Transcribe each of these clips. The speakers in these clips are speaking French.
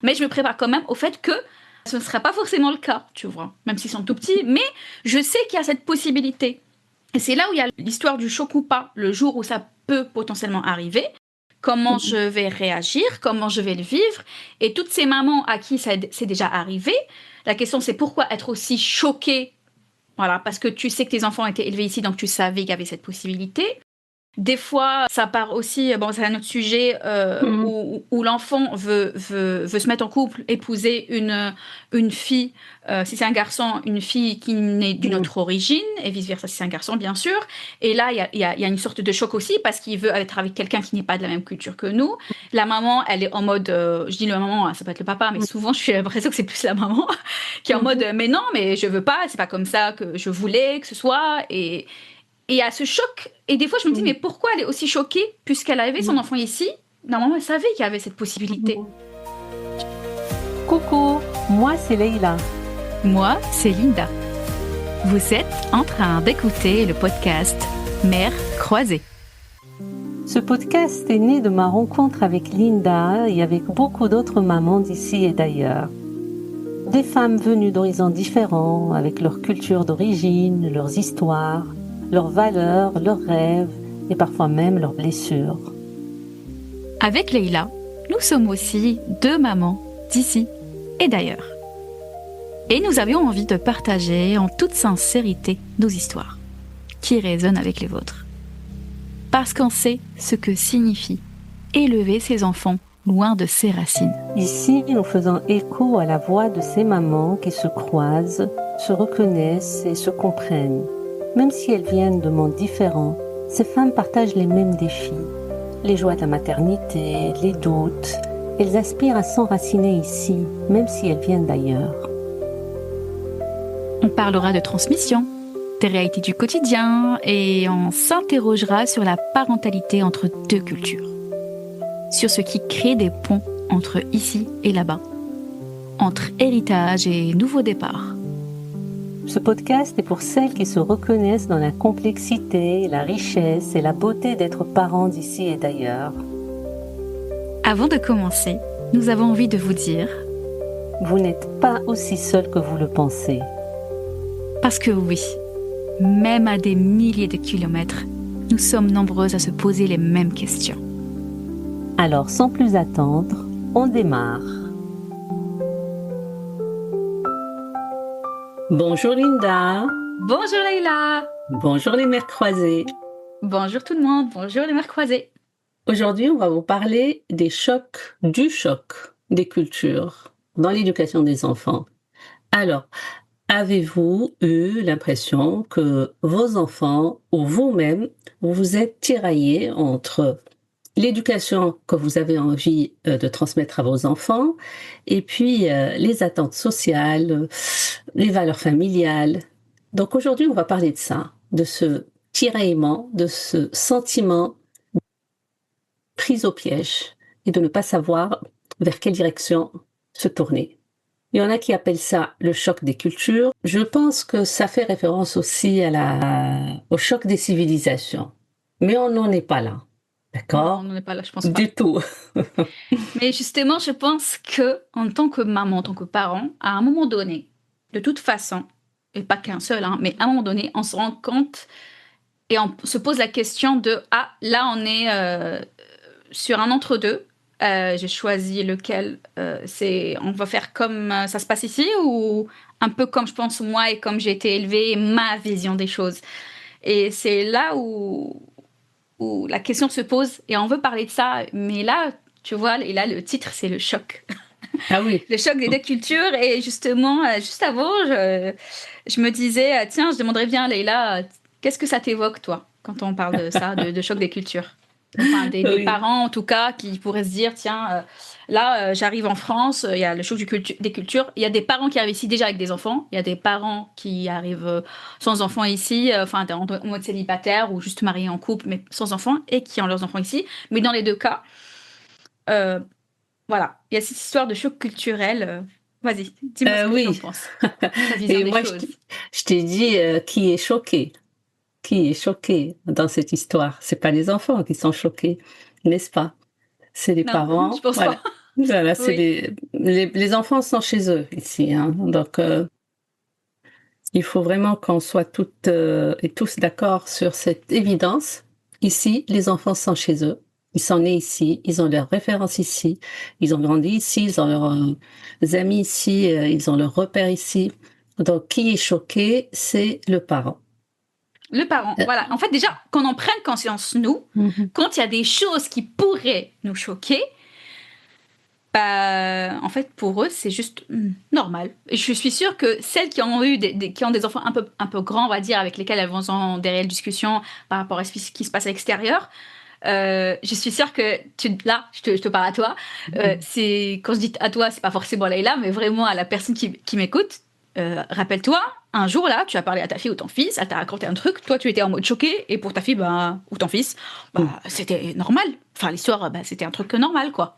Mais je me prépare quand même au fait que ce ne sera pas forcément le cas, tu vois, même s'ils sont tout petits. Mais je sais qu'il y a cette possibilité. Et c'est là où il y a l'histoire du choc ou pas, le jour où ça peut potentiellement arriver. Comment je vais réagir, comment je vais le vivre. Et toutes ces mamans à qui c'est déjà arrivé, la question c'est pourquoi être aussi choquée. Voilà, parce que tu sais que tes enfants étaient élevés ici, donc tu savais qu'il y avait cette possibilité. Des fois, ça part aussi, bon, c'est un autre sujet Mhm. où l'enfant veut se mettre en couple, épouser une fille, si c'est un garçon, une fille qui n'est d'une Mhm. autre origine, et vice-versa si c'est un garçon, bien sûr. Et là, il y a une sorte de choc aussi, parce qu'il veut être avec quelqu'un qui n'est pas de la même culture que nous. La maman, elle est en mode, je dis le maman, ça peut être le papa, mais souvent, je suis l'impression que c'est plus la maman, qui est en mode, Mhm. mais non, mais je veux pas, c'est pas comme ça que je voulais que ce soit, et il y a ce choc. Et des fois, je me dis, mais Mhm. pourquoi elle est aussi choquée puisqu'elle avait son enfant ici? Normalement, elle savait qu'il y avait cette possibilité. Mhm. Coucou, moi c'est Leïla. Moi, c'est Linda. Vous êtes en train d'écouter le podcast Mères croisées. Ce podcast est né de ma rencontre avec Linda et avec beaucoup d'autres mamans d'ici et d'ailleurs. Des femmes venues d'horizons différents, avec leur culture d'origine, leurs histoires, leurs valeurs, leurs rêves et parfois même leurs blessures. Avec Leïla, nous sommes aussi deux mamans d'ici et d'ailleurs. Et nous avions envie de partager en toute sincérité nos histoires, qui résonnent avec les vôtres. Parce qu'on sait ce que signifie élever ses enfants loin de ses racines. Ici, nous faisons écho à la voix de ces mamans qui se croisent, se reconnaissent et se comprennent. Même si elles viennent de mondes différents, ces femmes partagent les mêmes défis. Les joies de la maternité, les doutes. Elles aspirent à s'enraciner ici, même si elles viennent d'ailleurs. On parlera de transmission, des réalités du quotidien et on s'interrogera sur la parentalité entre deux cultures. Sur ce qui crée des ponts entre ici et là-bas, entre héritage et nouveau départ. Ce podcast est pour celles qui se reconnaissent dans la complexité, la richesse et la beauté d'être parents d'ici et d'ailleurs. Avant de commencer, nous avons envie de vous dire... Vous n'êtes pas aussi seul que vous le pensez. Parce que oui, même à des milliers de kilomètres, nous sommes nombreuses à se poser les mêmes questions. Alors, sans plus attendre, on démarre. Bonjour Linda. Bonjour Leïla. Bonjour les mères croisées. Bonjour tout le monde, bonjour les mères croisées. Aujourd'hui, on va vous parler du choc des cultures dans l'éducation des enfants. Alors, avez-vous eu l'impression que vos enfants ou vous-même, vous vous êtes tiraillés entre l'éducation que vous avez envie de transmettre à vos enfants et puis les attentes sociales, les valeurs familiales. Donc aujourd'hui, on va parler de ça, de ce tiraillement, de ce sentiment prise au piège et de ne pas savoir vers quelle direction se tourner. Il y en a qui appellent ça le choc des cultures. Je pense que ça fait référence aussi au choc des civilisations. Mais on n'en est pas là. Non, on D'accord? n'en est pas là, je pense pas. Du tout. Mais justement, je pense que en tant que maman, en tant que parent, à un moment donné, de toute façon, et pas qu'un seul, hein, mais à un moment donné, on se rend compte et on se pose la question de ah, là, on est sur un entre-deux. J'ai choisi lequel on va faire comme ça se passe ici ou un peu comme je pense moi et comme j'ai été élevée, ma vision des choses. Et c'est là où la question se pose et on veut parler de ça. Mais là, tu vois, et là, le titre, c'est le choc. Ah oui. Le choc des deux cultures. Et justement, juste avant, je me disais, tiens, je demanderais bien à Leïla, qu'est-ce que ça t'évoque, toi, quand on parle de ça, de choc des cultures? Enfin, des Oui. parents, en tout cas, qui pourraient se dire, tiens, là, j'arrive en France, il y a le choc des cultures. Il y a des parents qui arrivent ici déjà avec des enfants. Il y a des parents qui arrivent sans enfants ici, enfin, en mode célibataire ou juste mariés en couple, mais sans enfants, et qui ont leurs enfants ici. Mais dans les deux cas, euh, voilà, il y a cette histoire de choc culturel. Vas-y, dis-moi ce que tu en Oui. penses, ta vision Et des moi, choses. je t'ai dit qui est choqué. Qui est choqué dans cette histoire? C'est pas les enfants qui sont choqués, n'est-ce pas? C'est les Non, je parents. pense Voilà. pas. Voilà, c'est Oui, les enfants sont chez eux ici, hein, donc il faut vraiment qu'on soit toutes, et tous d'accord sur cette évidence. Ici, les enfants sont chez eux. Ils sont nés ici, ils ont leurs références ici, ils ont grandi ici, ils ont leurs, amis ici, ils ont leurs repères ici. Donc qui est choqué? C'est le parent. le parent. Heu, Voilà. En fait, déjà, qu'on en prenne conscience, nous, mmh mh. quand il y a des choses qui pourraient nous choquer, bah, en fait, pour eux, c'est juste normal. Et je suis sûre que celles qui ont eu qui ont des enfants un peu grands, on va dire, avec lesquels elles vont avoir des réelles discussions par rapport à ce qui se passe à l'extérieur, je suis sûre que là, je te parle à toi. Mmh. C'est quand je dis à toi, c'est pas forcément Leïla, mais vraiment à la personne qui m'écoute. Rappelle-toi, un jour là, tu as parlé à ta fille ou ton fils, elle t'a raconté un truc, toi tu étais en mode choqué, et pour ta fille bah, ou ton fils, Mmh. bah, c'était normal. Enfin, l'histoire, bah, c'était un truc normal, quoi.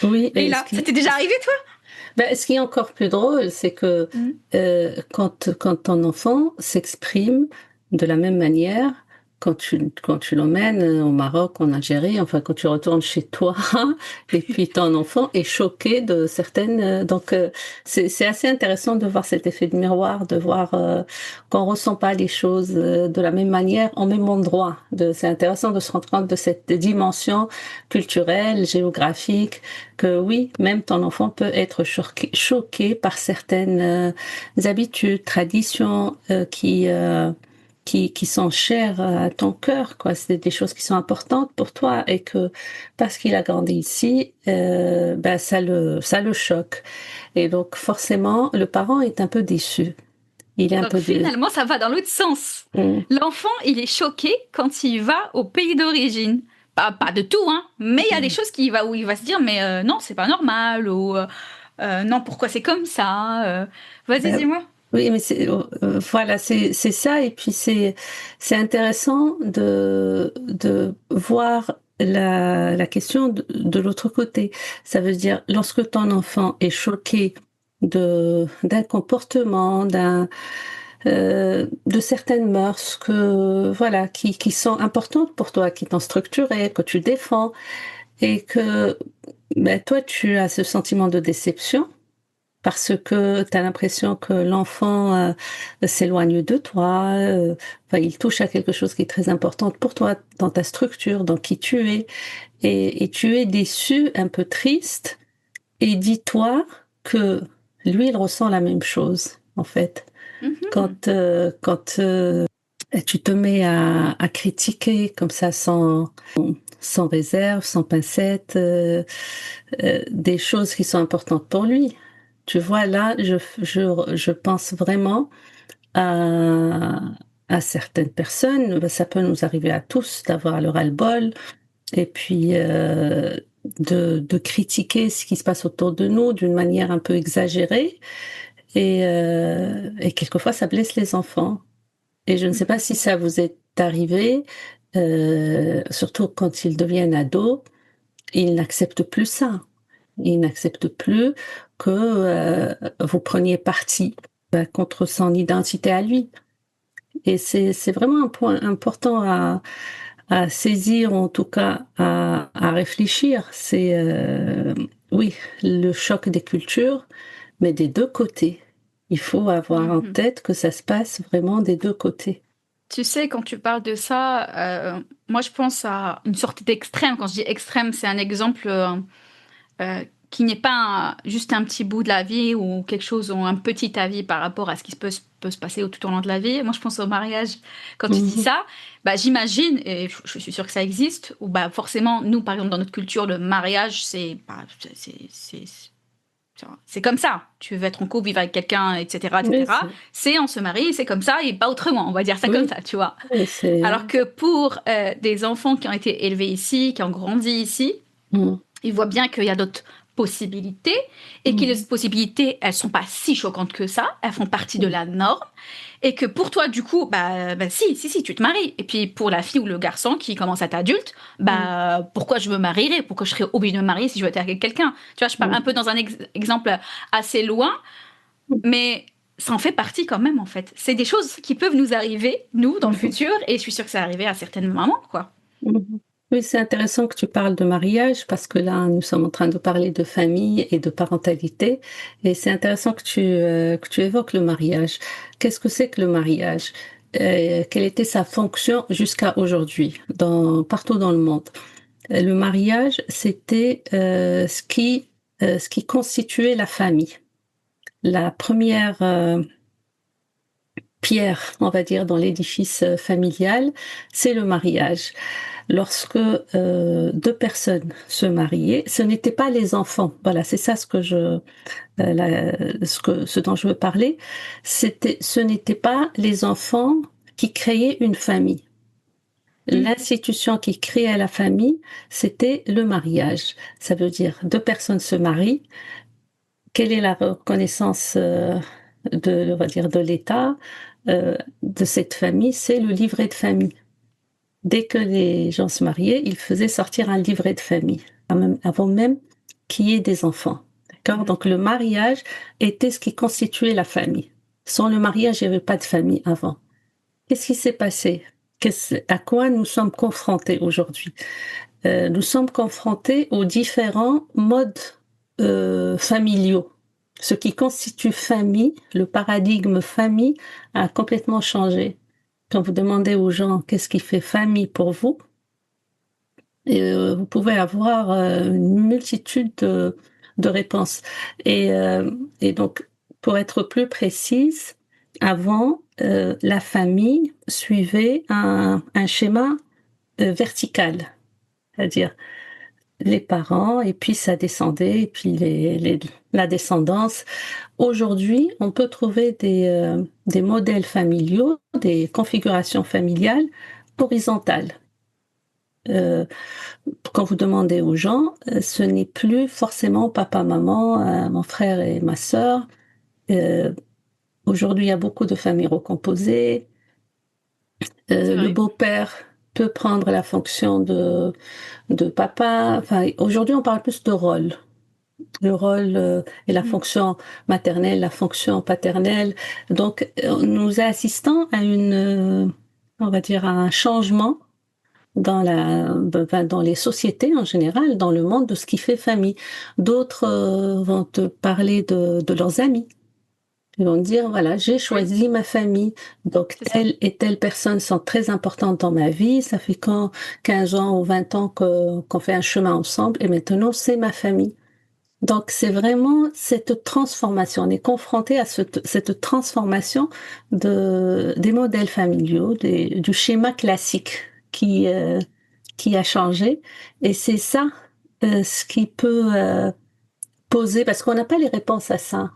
Oui, et Leïla, ça t'est déjà arrivé, toi? ce qui est encore plus drôle, c'est que, Mhm. quand ton enfant s'exprime de la même manière, quand tu l'emmènes, au Maroc, en Algérie, enfin quand tu retournes chez toi et puis ton enfant est choqué de certaines, donc c'est assez intéressant de voir cet effet de miroir, de voir, qu'on ressent pas les choses, de la même manière, au même endroit. C'est intéressant de se rendre compte de cette dimension culturelle, géographique, que oui, même ton enfant peut être choqué par certaines, habitudes, traditions, qui sont chères à ton cœur, quoi. C'est des choses qui sont importantes pour toi et que parce qu'il a grandi ici, bah, ça le choque et donc forcément, le parent est un peu déçu. Il est un Donc peu dé finalement, ça va dans l'autre sens. mmh, L'enfant, il est choqué quand il va au pays d'origine. Pas de tout, hein, mais il y a des mmh, choses où il va se dire, mais non, c'est pas normal, ou non, pourquoi c'est comme ça Vas-y, bah, dis-moi. oui, mais voilà, c'est ça et puis c'est intéressant de voir la question de l'autre côté. Ça veut dire lorsque ton enfant est choqué d'un comportement, de certaines mœurs que voilà, qui sont importantes pour toi, qui t'ont structuré, que tu défends et que, beh, toi tu as ce sentiment de déception parce que tu as l'impression que l'enfant, s'éloigne de toi, enfin, il touche à quelque chose qui est très important pour toi, dans ta structure, dans qui tu es et tu es déçu, un peu triste et dis-toi que lui, il ressent la même chose, en fait. Mhm. Quand tu te mets à critiquer comme ça sans réserve, sans pincette, des choses qui sont importantes pour lui. Tu vois, là, je pense vraiment à certaines personnes, bah, ça peut nous arriver à tous d'avoir le ras-le-bol et puis, de critiquer ce qui se passe autour de nous d'une manière un peu exagérée et quelquefois ça blesse les enfants et je ne sais pas si ça vous est arrivé, surtout quand ils deviennent ados, ils n'acceptent plus ça. Ils n'acceptent plus que, vous preniez parti, bah, contre son identité à lui et c'est vraiment un point important à saisir, en tout cas à réfléchir. C'est, oui, le choc des cultures, mais des 2 côtés. Il faut avoir en Mhm. tête que ça se passe vraiment des 2 côtés. Tu sais, quand tu parles de ça, moi je pense à une sorte d'extrême. Quand je dis extrême, c'est un exemple qui n'est pas juste un petit bout de la vie ou quelque chose ou un petit avis par rapport à ce qui peut se passer tout au long de la vie. Moi, je pense au mariage. Quand tu dis Mmh. ça, bah, j'imagine, et je suis sûre que ça existe, ou bah, forcément, nous, par exemple, dans notre culture, le mariage, c'est comme ça. Tu veux être en couple, vivre avec quelqu'un, etc., Oui, etc. C'est on se marie, c'est comme ça et pas autrement. On va dire ça comme oui, ça, tu vois. oui, Alors que pour des enfants qui ont été élevés ici, qui ont grandi ici, mmh, ils voient bien qu'il y a d'autres possibilités et que les mmh, possibilités, elles sont pas si choquantes que ça, elles font partie de mmh, la norme et que pour toi, du coup, bah si, tu te maries. Et puis pour la fille ou le garçon qui commence à être adulte, mmh, bah pourquoi je me marierais? Pourquoi je serais obligée de me marier si je veux être avec quelqu'un? Tu vois, je pars un peu mmh, dans un exemple assez loin, mais ça en fait partie quand même en fait. C'est des choses qui peuvent nous arriver, nous, dans le mmh, futur, et je suis sûre que ça arrivé à certaines mamans, quoi. mmh. Oui, c'est intéressant que tu parles de mariage parce que là, nous sommes en train de parler de famille et de parentalité. Et c'est intéressant que tu évoques le mariage. Qu'est-ce que c'est que le mariage? Quelle était sa fonction jusqu'à aujourd'hui, partout dans le monde? Le mariage, c'était ce qui constituait la famille. La première pierre, on va dire, dans l'édifice familial, c'est le mariage. Lorsque deux personnes se mariaient, ce n'étaient pas les enfants. Voilà, c'est ça ce dont je veux parler. Ce n'était pas les enfants qui créaient une famille. Mm. L'institution qui créait la famille, c'était le mariage. Ça veut dire deux personnes se marient. Quelle est la reconnaissance on va dire, de l'État de cette famille? C'est le livret de famille. Dès que les gens se mariaient, ils faisaient sortir un livret de famille, avant même qu'il y ait des enfants. D'accord? Donc le mariage était ce qui constituait la famille. Sans le mariage, il n'y avait pas de famille avant. Qu'est-ce qui s'est passé? À quoi nous sommes confrontés aujourd'hui? Nous sommes confrontés aux différents modes familiaux. Ce qui constitue famille, le paradigme famille, a complètement changé. Quand vous demandez aux gens qu'est-ce qui fait famille pour vous, vous pouvez avoir une multitude de réponses. Et donc, pour être plus précise, avant, la famille suivait un schéma vertical, c'est-à-dire les parents, et puis ça descendait, et puis la descendance. Aujourd'hui, on peut trouver des modèles familiaux, des configurations familiales horizontales. Quand vous demandez aux gens, ce n'est plus forcément papa, maman, mon frère et ma sœur. Euh, Aujourd'hui, il y a beaucoup de familles recomposées. C'est Le vrai. beau-père peut prendre la fonction de papa. Enfin, aujourd'hui, on parle plus de rôle. Le rôle et la Mm. fonction maternelle, la fonction paternelle. Donc, nous assistons à on va dire, à un changement dans les sociétés en général, dans le monde, de ce qui fait famille. D'autres vont te parler de leurs amis. Ils vont te dire, voilà, j'ai Oui, choisi ma famille, donc c'est ça. telle et telle personne sont très importantes dans ma vie. Ça fait quand 15 ans ou 20 ans qu'on fait un chemin ensemble, et maintenant c'est ma famille. Donc c'est vraiment cette transformation. On est confronté à cette transformation des modèles familiaux, du schéma classique qui euh, qui a changé. Et c'est ça ce qui peut poser, parce qu'on n'a pas les réponses à ça.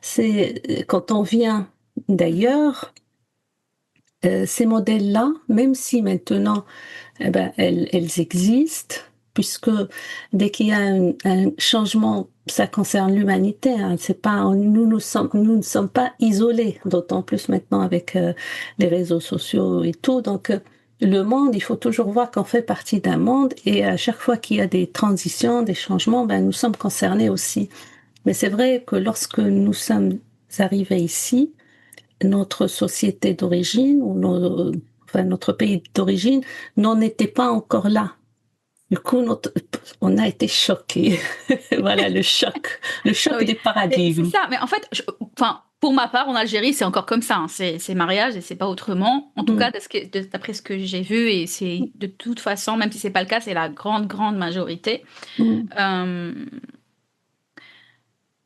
C'est quand on vient Mhm. d'ailleurs, ces modèles-là, même si maintenant eh ben, elles existent, puisque dès qu'il y a un changement, ça concerne l'humanité. Hein, c'est pas, nous ne sommes pas isolés, d'autant plus maintenant avec les réseaux sociaux et tout. Donc, le monde, il faut toujours voir qu'on fait partie d'un monde, et à chaque fois qu'il y a des transitions, des changements, ben, nous sommes concernés aussi. Mais c'est vrai que lorsque nous sommes arrivés ici, notre société d'origine enfin notre pays d'origine n'en était pas encore là. Du coup, on a été choqués. Voilà le Ah choc oui, des mais c'est paradigmes. ça. Mais en fait, enfin, pour ma part, en Algérie, c'est encore comme ça. Hein. C'est mariage et c'est pas autrement. En tout Mm. cas, d'après ce que j'ai vu, et c'est de toute façon, même si c'est pas le cas, c'est la grande, grande majorité. Mm.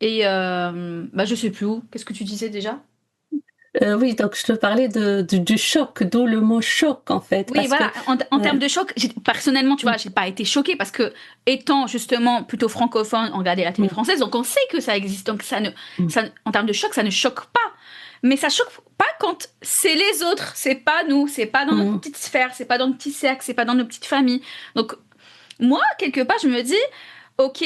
Euh, bah, je sais plus où. Qu'est-ce que tu disais déjà? Oui, donc je te parlais du choc, d'où le mot choc en fait, Oui, parce que voilà. En termes euh, de choc, personnellement, tu mm, vois, j'ai pas été choquée parce que, étant justement plutôt francophone, on regardait la télé mm, française, donc on sait que ça existe. Donc mm, en termes de choc, ça ne choque pas. Mais ça choque pas quand c'est les autres, c'est pas nous, c'est pas dans notre mm, petite sphère, c'est pas dans notre petit cercle, c'est pas dans nos petites familles. Donc moi, quelque part, je me dis, ok,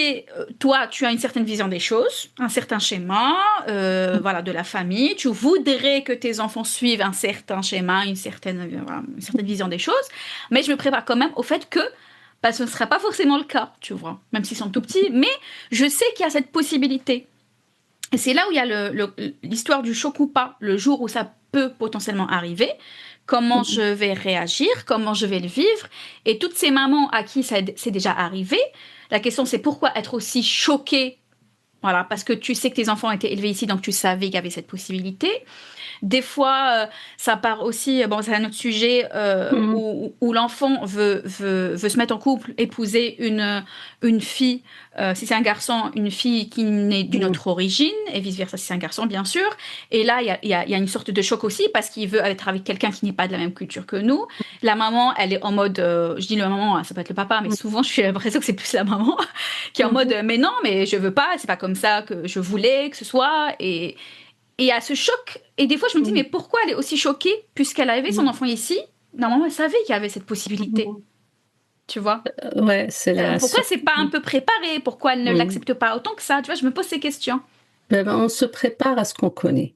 toi, tu as une certaine vision des choses, un certain schéma, voilà, de la famille. Tu voudrais que tes enfants suivent un certain schéma, voilà, une certaine vision des choses. Mais je me prépare quand même au fait que bah, ce ne sera pas forcément le cas, tu vois, même s'ils sont tout petits. Mais je sais qu'il y a cette possibilité. Et c'est là où il y a l'histoire du choc ou pas, le jour où ça peut potentiellement arriver, comment je vais réagir, comment je vais le vivre. Et toutes ces mamans à qui c'est déjà arrivé, la question c'est pourquoi être aussi choquée. Voilà, parce que tu sais que tes enfants étaient élevés ici, donc tu savais qu'il y avait cette possibilité. Des fois, ça part aussi, bon, c'est un autre sujet Mhm. où l'enfant veut se mettre en couple, épouser une fille, si c'est un garçon, une fille qui n'est d'une Mhm. autre origine, et vice-versa si c'est un garçon, bien sûr. Et là, il y a une sorte de choc aussi, parce qu'il veut être avec quelqu'un qui n'est pas de la même culture que nous. La maman, elle est en mode, je dis le maman, ça peut être le papa, mais souvent, je suis l'impression que c'est plus la maman, qui est en mode, Mhm. mais non, mais je veux pas, c'est pas comme ça que je voulais que ce soit. Et il y a ce choc. Et des fois, je me dis, mais Mhm. pourquoi elle est aussi choquée puisqu'elle avait son enfant ici? Normalement, elle savait qu'il y avait cette possibilité. Mhm. Tu vois? Ouais, c'est la Pourquoi c'est pas un peu préparé? Pourquoi elle ne Mhm. l'accepte pas autant que ça? Tu vois, je me pose ces questions. On se prépare à ce qu'on connaît.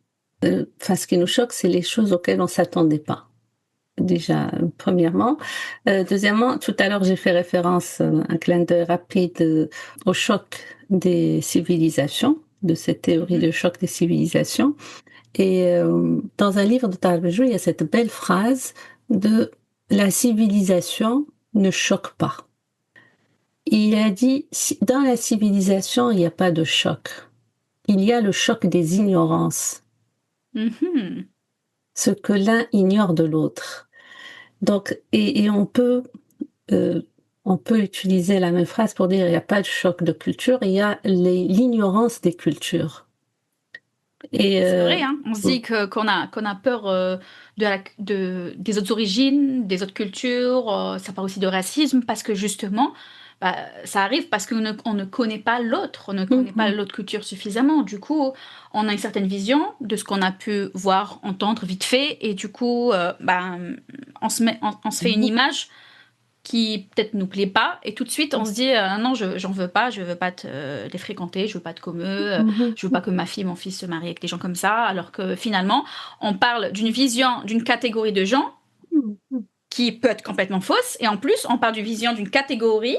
Enfin, ce qui nous choque, c'est les choses auxquelles on s'attendait pas. Déjà, premièrement. Deuxièmement, tout à l'heure, j'ai fait référence, un clin d'œil rapide, au choc des civilisations, de cette théorie Mhm. de choc des civilisations. Et dans un livre de Tal il y a cette belle phrase de la civilisation ne choque pas. Il a dit, dans la civilisation, il n'y a pas de choc. Il y a le choc des ignorances, Mhm. ce que l'un ignore de l'autre. Donc, et euh, on peut utiliser la même phrase pour dire il n'y a pas de choc de culture, il y a l'ignorance des cultures. Et C'est vrai, hein. On se dit qu'on a peur des autres origines, des autres cultures. Ça parle aussi de racisme parce que justement, bah, ça arrive parce on ne connaît pas l'autre, on ne connaît pas Mhm, l'autre culture suffisamment. Du coup, on a une certaine vision de ce qu'on a pu voir, entendre vite fait, et du coup, bah, on se fait une mhm, image qui peut-être nous plaît pas et tout de suite on se dit non j'en veux pas, je veux pas les fréquenter, je veux pas être comme eux, mhm, je veux pas que ma fille mon fils se marie avec des gens comme ça, alors que finalement on parle d'une vision d'une catégorie de gens mhm. qui peut être complètement fausse, et en plus on parle d'une vision d'une catégorie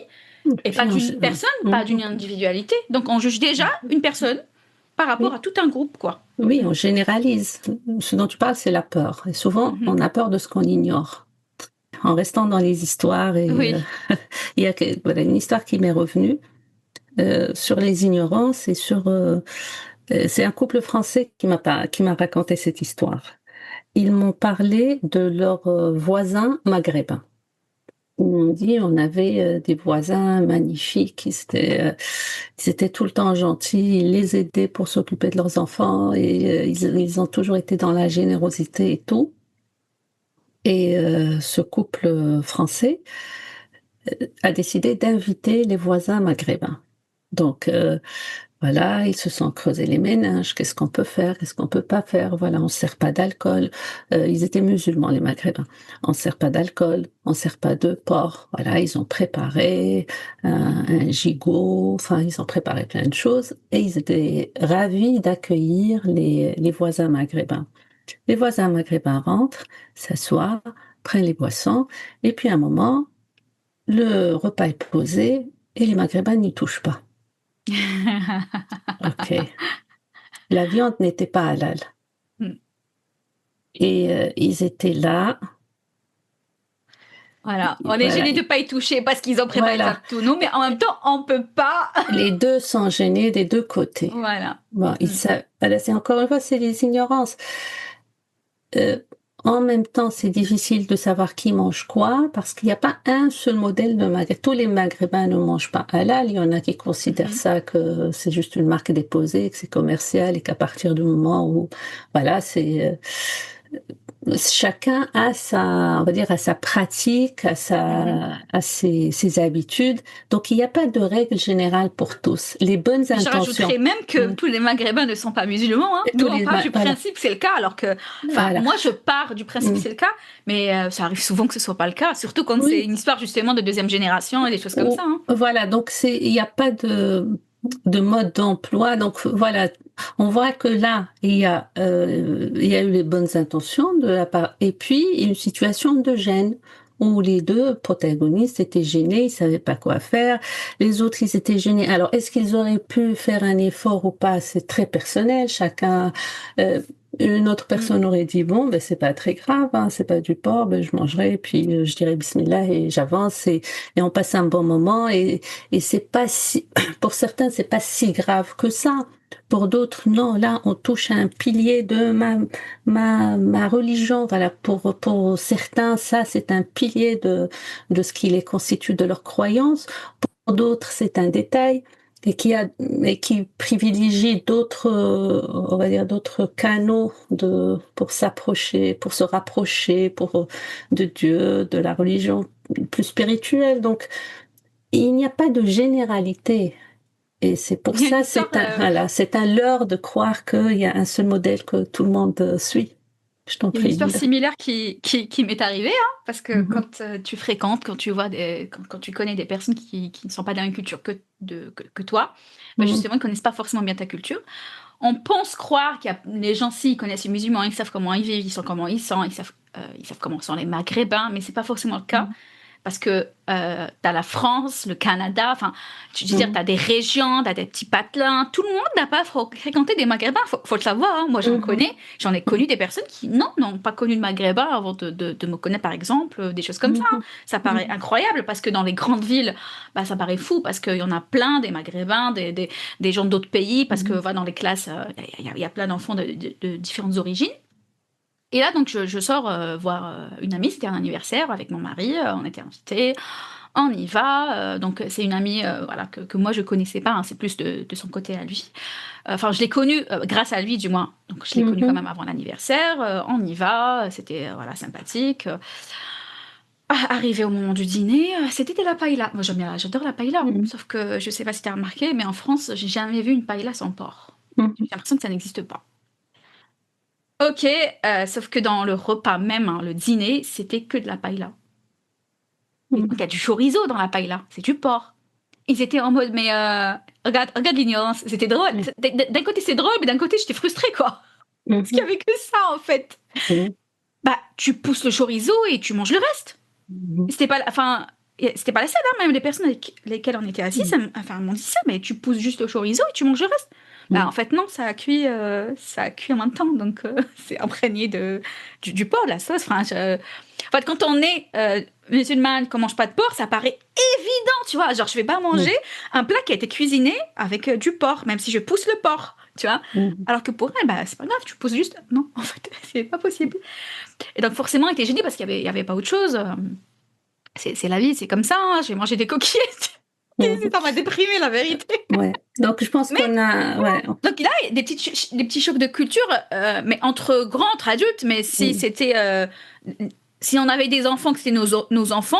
et pas Puis d'une personne, pas d'une mhm. individualité, donc on juge déjà une personne par rapport Oui, à tout un groupe quoi. oui, on généralise. Ce dont tu parles, c'est la peur. Et souvent, Mhm. on a peur de ce qu'on ignore. En restant dans les histoires, et Oui. il y a voilà, une histoire qui m'est revenue sur les ignorances et sur. C'est un couple français qui m'a raconté cette histoire. Ils m'ont parlé de leurs voisins maghrébins. Ils m'ont dit on avait des voisins magnifiques, ils étaient tout le temps gentils, ils les aidaient pour s'occuper de leurs enfants et ils ont toujours été dans la générosité et tout. Et ce couple français a décidé d'inviter les voisins maghrébins. Donc voilà, ils se sont creusés les méninges. Qu'est-ce qu'on peut faire? Qu'est-ce qu'on peut pas faire? Voilà, on ne sert pas d'alcool. Ils étaient musulmans, les Maghrébins. On ne sert pas d'alcool, on ne sert pas de porc. Voilà, ils ont préparé un gigot. Enfin, ils ont préparé plein de choses et ils étaient ravis d'accueillir les voisins maghrébins. Les voisins maghrébins rentrent, s'assoient, prennent les boissons et puis à un moment, le repas est posé et les Maghrébins n'y touchent pas. Ok. La viande n'était pas halal. Et ils étaient là, Voilà, on est voilà, gêné de pas y toucher parce qu'ils ont préparé ça voilà, tout nous, mais en même temps on peut pas. les 2 sont gênés des 2 côtés. Voilà. Bon, Mm. voilà, c'est encore une fois, c'est les ignorances. Heu, En même temps, c'est difficile de savoir qui mange quoi, parce qu'il y a pas un seul modèle de maghrébin. Tous les maghrébins ne mangent pas halal. Il y en a qui considèrent Mhm. ça que c'est juste une marque déposée, que c'est commercial et qu'à partir du moment où voilà, chacun a on va dire, a sa pratique, Mhm. a ses habitudes. Donc il n'y a pas de règle générale pour tous. Les bonnes Puis je intentions. rajouterais même que Mmh. tous les Maghrébins ne sont pas musulmans, hein. Et Nous, tous on les part du voilà, principe que c'est le cas, alors que, enfin, voilà. moi, je pars du principe que Mmh. c'est le cas, mais ça arrive souvent que ce soit pas le cas, surtout quand c'est Oui, une histoire justement de deuxième génération et des choses comme ça, ou hein. voilà, donc il n'y a pas de mode d'emploi. Donc voilà, on voit que là, il y a eu les bonnes intentions de la part et puis une situation de gêne où les 2 protagonistes étaient gênés, ils savaient pas quoi faire. Les autres, ils étaient gênés. Alors, est-ce qu'ils auraient pu faire un effort ou pas? C'est très personnel, chacun, heu, une autre Mm. personne aurait dit, bon, ben, c'est pas très grave, hein, c'est pas du porc, ben, je mangerai, puis je dirais bismillah et j'avance et on passe un bon moment et c'est pas si, pour certains, c'est pas si grave que ça. Pour d'autres, non, là, on touche à un pilier de ma religion. Voilà, pour certains, ça, c'est un pilier de ce qui les constitue de leur croyance. Pour d'autres, c'est un détail et qui privilégie d'autres, on va dire d'autres canaux pour s'approcher, pour se rapprocher, de Dieu, de la religion plus spirituelle. Donc, il n'y a pas de généralité. Et c'est pour Il y a une ça, histoire. voilà, c'est un leurre de croire qu'il y a un seul modèle que tout le monde suit. Je t'en Il y a une prie, histoire Lila. similaire qui m'est arrivée, hein, parce que Mhm, quand tu fréquentes, quand tu vois quand tu connais des personnes qui ne sont pas de la même culture que toi, bah mhm, justement, ils ne connaissent pas forcément bien ta culture. On pense croire qu'il y a les gens, si, ils connaissent les musulmans, ils savent comment ils vivent, ils savent comment ils sont, ils savent comment sont les Maghrébins, mais c'est pas forcément le cas. mhm, Parce que tu as la France, le Canada, enfin, tu veux dire, tu mhm, as des régions, tu as des petits patelins. Tout le monde n'a pas fréquenté des Maghrébins, faut le savoir, hein. Moi, mhm, j'en ai connu des personnes qui, non, n'ont pas connu de Maghrébins avant de me connaître, par exemple, des choses comme ça, hein. mhm, Ça paraît mhm, incroyable parce que dans les grandes villes, bah, ça paraît fou parce qu'il y en a plein, des Maghrébins, des gens d'autres pays, parce que mhm, va dans les classes, il y a plein d'enfants de différentes origines. Et là, donc, je sors voir une amie, c'était un anniversaire avec mon mari, on était invités, on y va. Donc, c'est une amie voilà, que moi, je connaissais pas, hein, c'est plus de son côté à lui. Enfin, je l'ai connue grâce à lui, du moins. Donc, je l'ai connue quand mhm, même avant l'anniversaire. On y va, c'était voilà, sympathique. Arrivé au moment du dîner, c'était de la paella. Moi, j'adore la paella, mhm, sauf que je sais pas si tu as remarqué, mais en France, j'ai jamais vu une paella sans porc. J'ai mhm, l'impression que ça n'existe pas. Ok, sauf que dans le repas même, hein, le dîner, c'était que de la paella. Et donc, il y a du chorizo dans la paella, c'est du porc. Ils étaient en mode, mais regarde l'ignorance, c'était drôle. mhm, D'un côté, c'est drôle, mais d'un côté, j'étais frustrée, quoi. Parce qu'il y mhm, avait que ça, en fait. mhm, Bah, tu pousses le chorizo et tu manges le reste. mhm, C'était pas, enfin, c'était pas la seule, hein, même les personnes avec lesquelles on était assis, enfin, m'ont dit ça, mais tu pousses juste le chorizo et tu manges le reste. Bah, en mhm, fait, non, ça a cuit en même temps, donc c'est imprégné du porc, de la sauce. Enfin, en fait, quand on est musulmane, qu'on mange pas de porc, ça paraît évident, tu vois. Genre, je vais pas manger un plat qui a été cuisiné avec du porc, même si je pousse le porc, tu vois. mhm, Alors que pour elle, bah, c'est pas grave, tu pousses juste. Non, en fait, c'est pas possible. Et donc, forcément, elle était gênée parce qu'il y avait pas autre chose. C'est la vie, c'est comme ça, hein. J'ai mangé des coquillettes. mhm. Ça m'a déprimé, la vérité. Ouais. Donc je pense Mais qu'on a, ouais. donc là, il y a des petits chocs de culture, mais entre grands, entre adultes. Mais si Mhm, c'était, si on avait des enfants, que c'était nos enfants,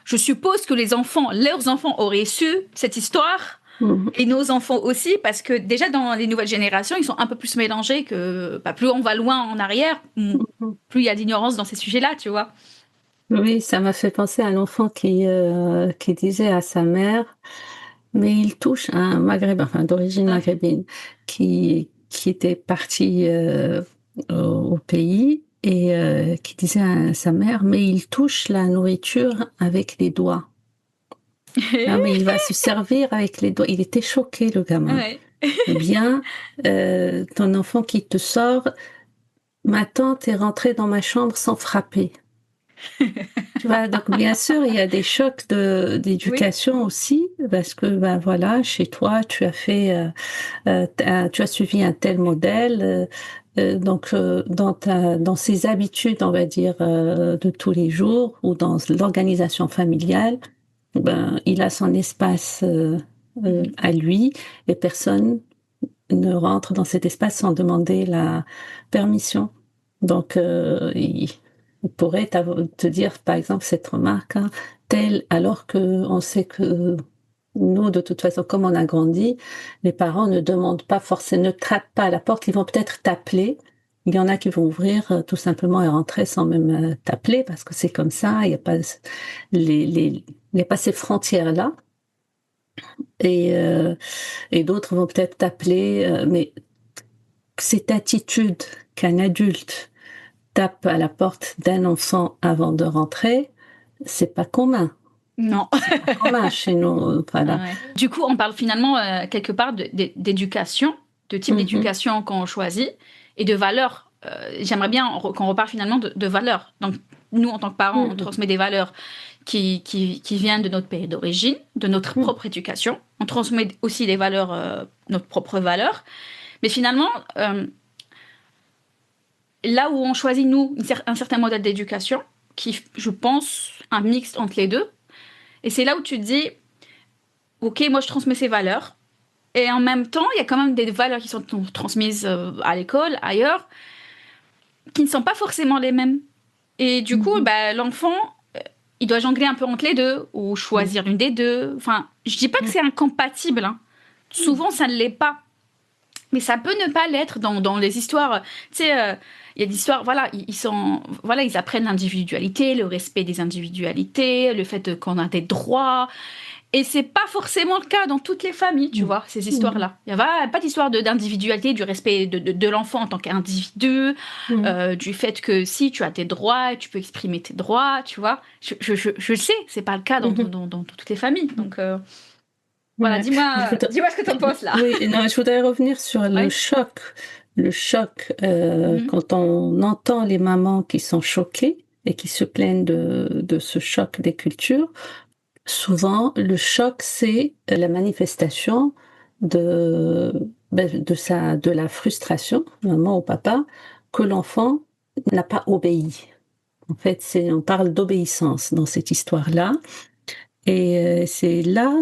je suppose que leurs enfants auraient su cette histoire. mhm, Et nos enfants aussi, parce que déjà dans les nouvelles générations, ils sont un peu plus mélangés que, bah, plus on va loin en arrière, mhm. plus il y a d'ignorance dans ces sujets-là, tu vois. Oui, ça m'a fait penser à l'enfant qui disait à sa mère, mais il touche un maghrébin, enfin d'origine Ouais. maghrébine, qui était parti au pays et qui disait à sa mère, mais il touche la nourriture avec les doigts. Ah, mais il va se servir avec les doigts. Il était choqué, le gamin. Ouais. Ou bien, ton enfant qui te sort, ma tante est rentrée dans ma chambre sans frapper. Tu vois? Donc bien sûr, il y a des chocs Oui. d'éducation aussi parce que, ben, voilà, chez toi, tu as fait, tu as suivi un tel modèle, donc dans ses habitudes, on va dire, de tous les jours ou dans l'organisation familiale, ben, il a son espace, Mhm. à lui et personne ne rentre dans cet espace sans demander la permission. Donc, il pourrait te dire, par exemple, cette remarque, hein, telle, alors que on sait que nous, de toute façon, comme on a grandi, les parents ne demandent pas forcément, ne trappent pas à la porte, ils vont peut-être t'appeler. Il y en a qui vont ouvrir tout simplement et rentrer sans même t'appeler parce que c'est comme ça, il n'y a pas il n'y a pas ces frontières-là. Et, euh, et d'autres vont peut-être t'appeler, mais cette attitude qu'un adulte tape à la porte d'un enfant avant de rentrer, c'est pas commun. Non. C'est pas commun chez nous, voilà. Ouais. Du coup, on parle finalement quelque part d'éducation, de type Mmh mh. d'éducation qu'on choisit et de valeurs j'aimerais bien qu'on reparle finalement de valeurs. Donc, nous, en tant que parents, on Mhm. transmet des valeurs qui viennent de notre pays d'origine, de notre Mhm. propre éducation. On transmet aussi des valeurs, notre propre valeurs. Mais finalement, là où on choisit, nous, un certain modèle d'éducation, qui, je pense, un mix entre les deux, et c'est là où tu te dis, OK, moi, je transmets ces valeurs, et en même temps, il y a quand même des valeurs qui sont transmises à l'école, ailleurs, qui ne sont pas forcément les mêmes. Et du coup, Mhm. bah, l'enfant, il doit jongler un peu entre les deux, ou choisir une des deux. Enfin, je dis pas que Mhm. c'est incompatible, hein. Souvent, ça ne l'est pas. Mais ça peut ne pas l'être dans les histoires. Tu sais, il y a des histoires, voilà, voilà, ils apprennent l'individualité, le respect des individualités, le fait qu'on a des droits. Et c'est pas forcément le cas dans toutes les familles, tu vois, ces Mhm. histoires-là. Il n'y a pas d'histoire d'individualité, du respect de l'enfant en tant qu'individu, Mhm. du fait que si tu as tes droits, tu peux exprimer tes droits, tu vois. Je le sais, c'est pas le cas Mhm. dans toutes les familles. Mhm. Donc, voilà, Ouais. Je voudrais- dis-moi ce que tu en penses là. Oui, non, je voudrais revenir sur le Oui. choc. Le choc, Mhm. quand on entend les mamans qui sont choquées et qui se plaignent de ce choc des cultures, souvent le choc, c'est la manifestation de, de la frustration, maman ou papa, que l'enfant n'a pas obéi. En fait, on parle d'obéissance dans cette histoire-là. Et c'est là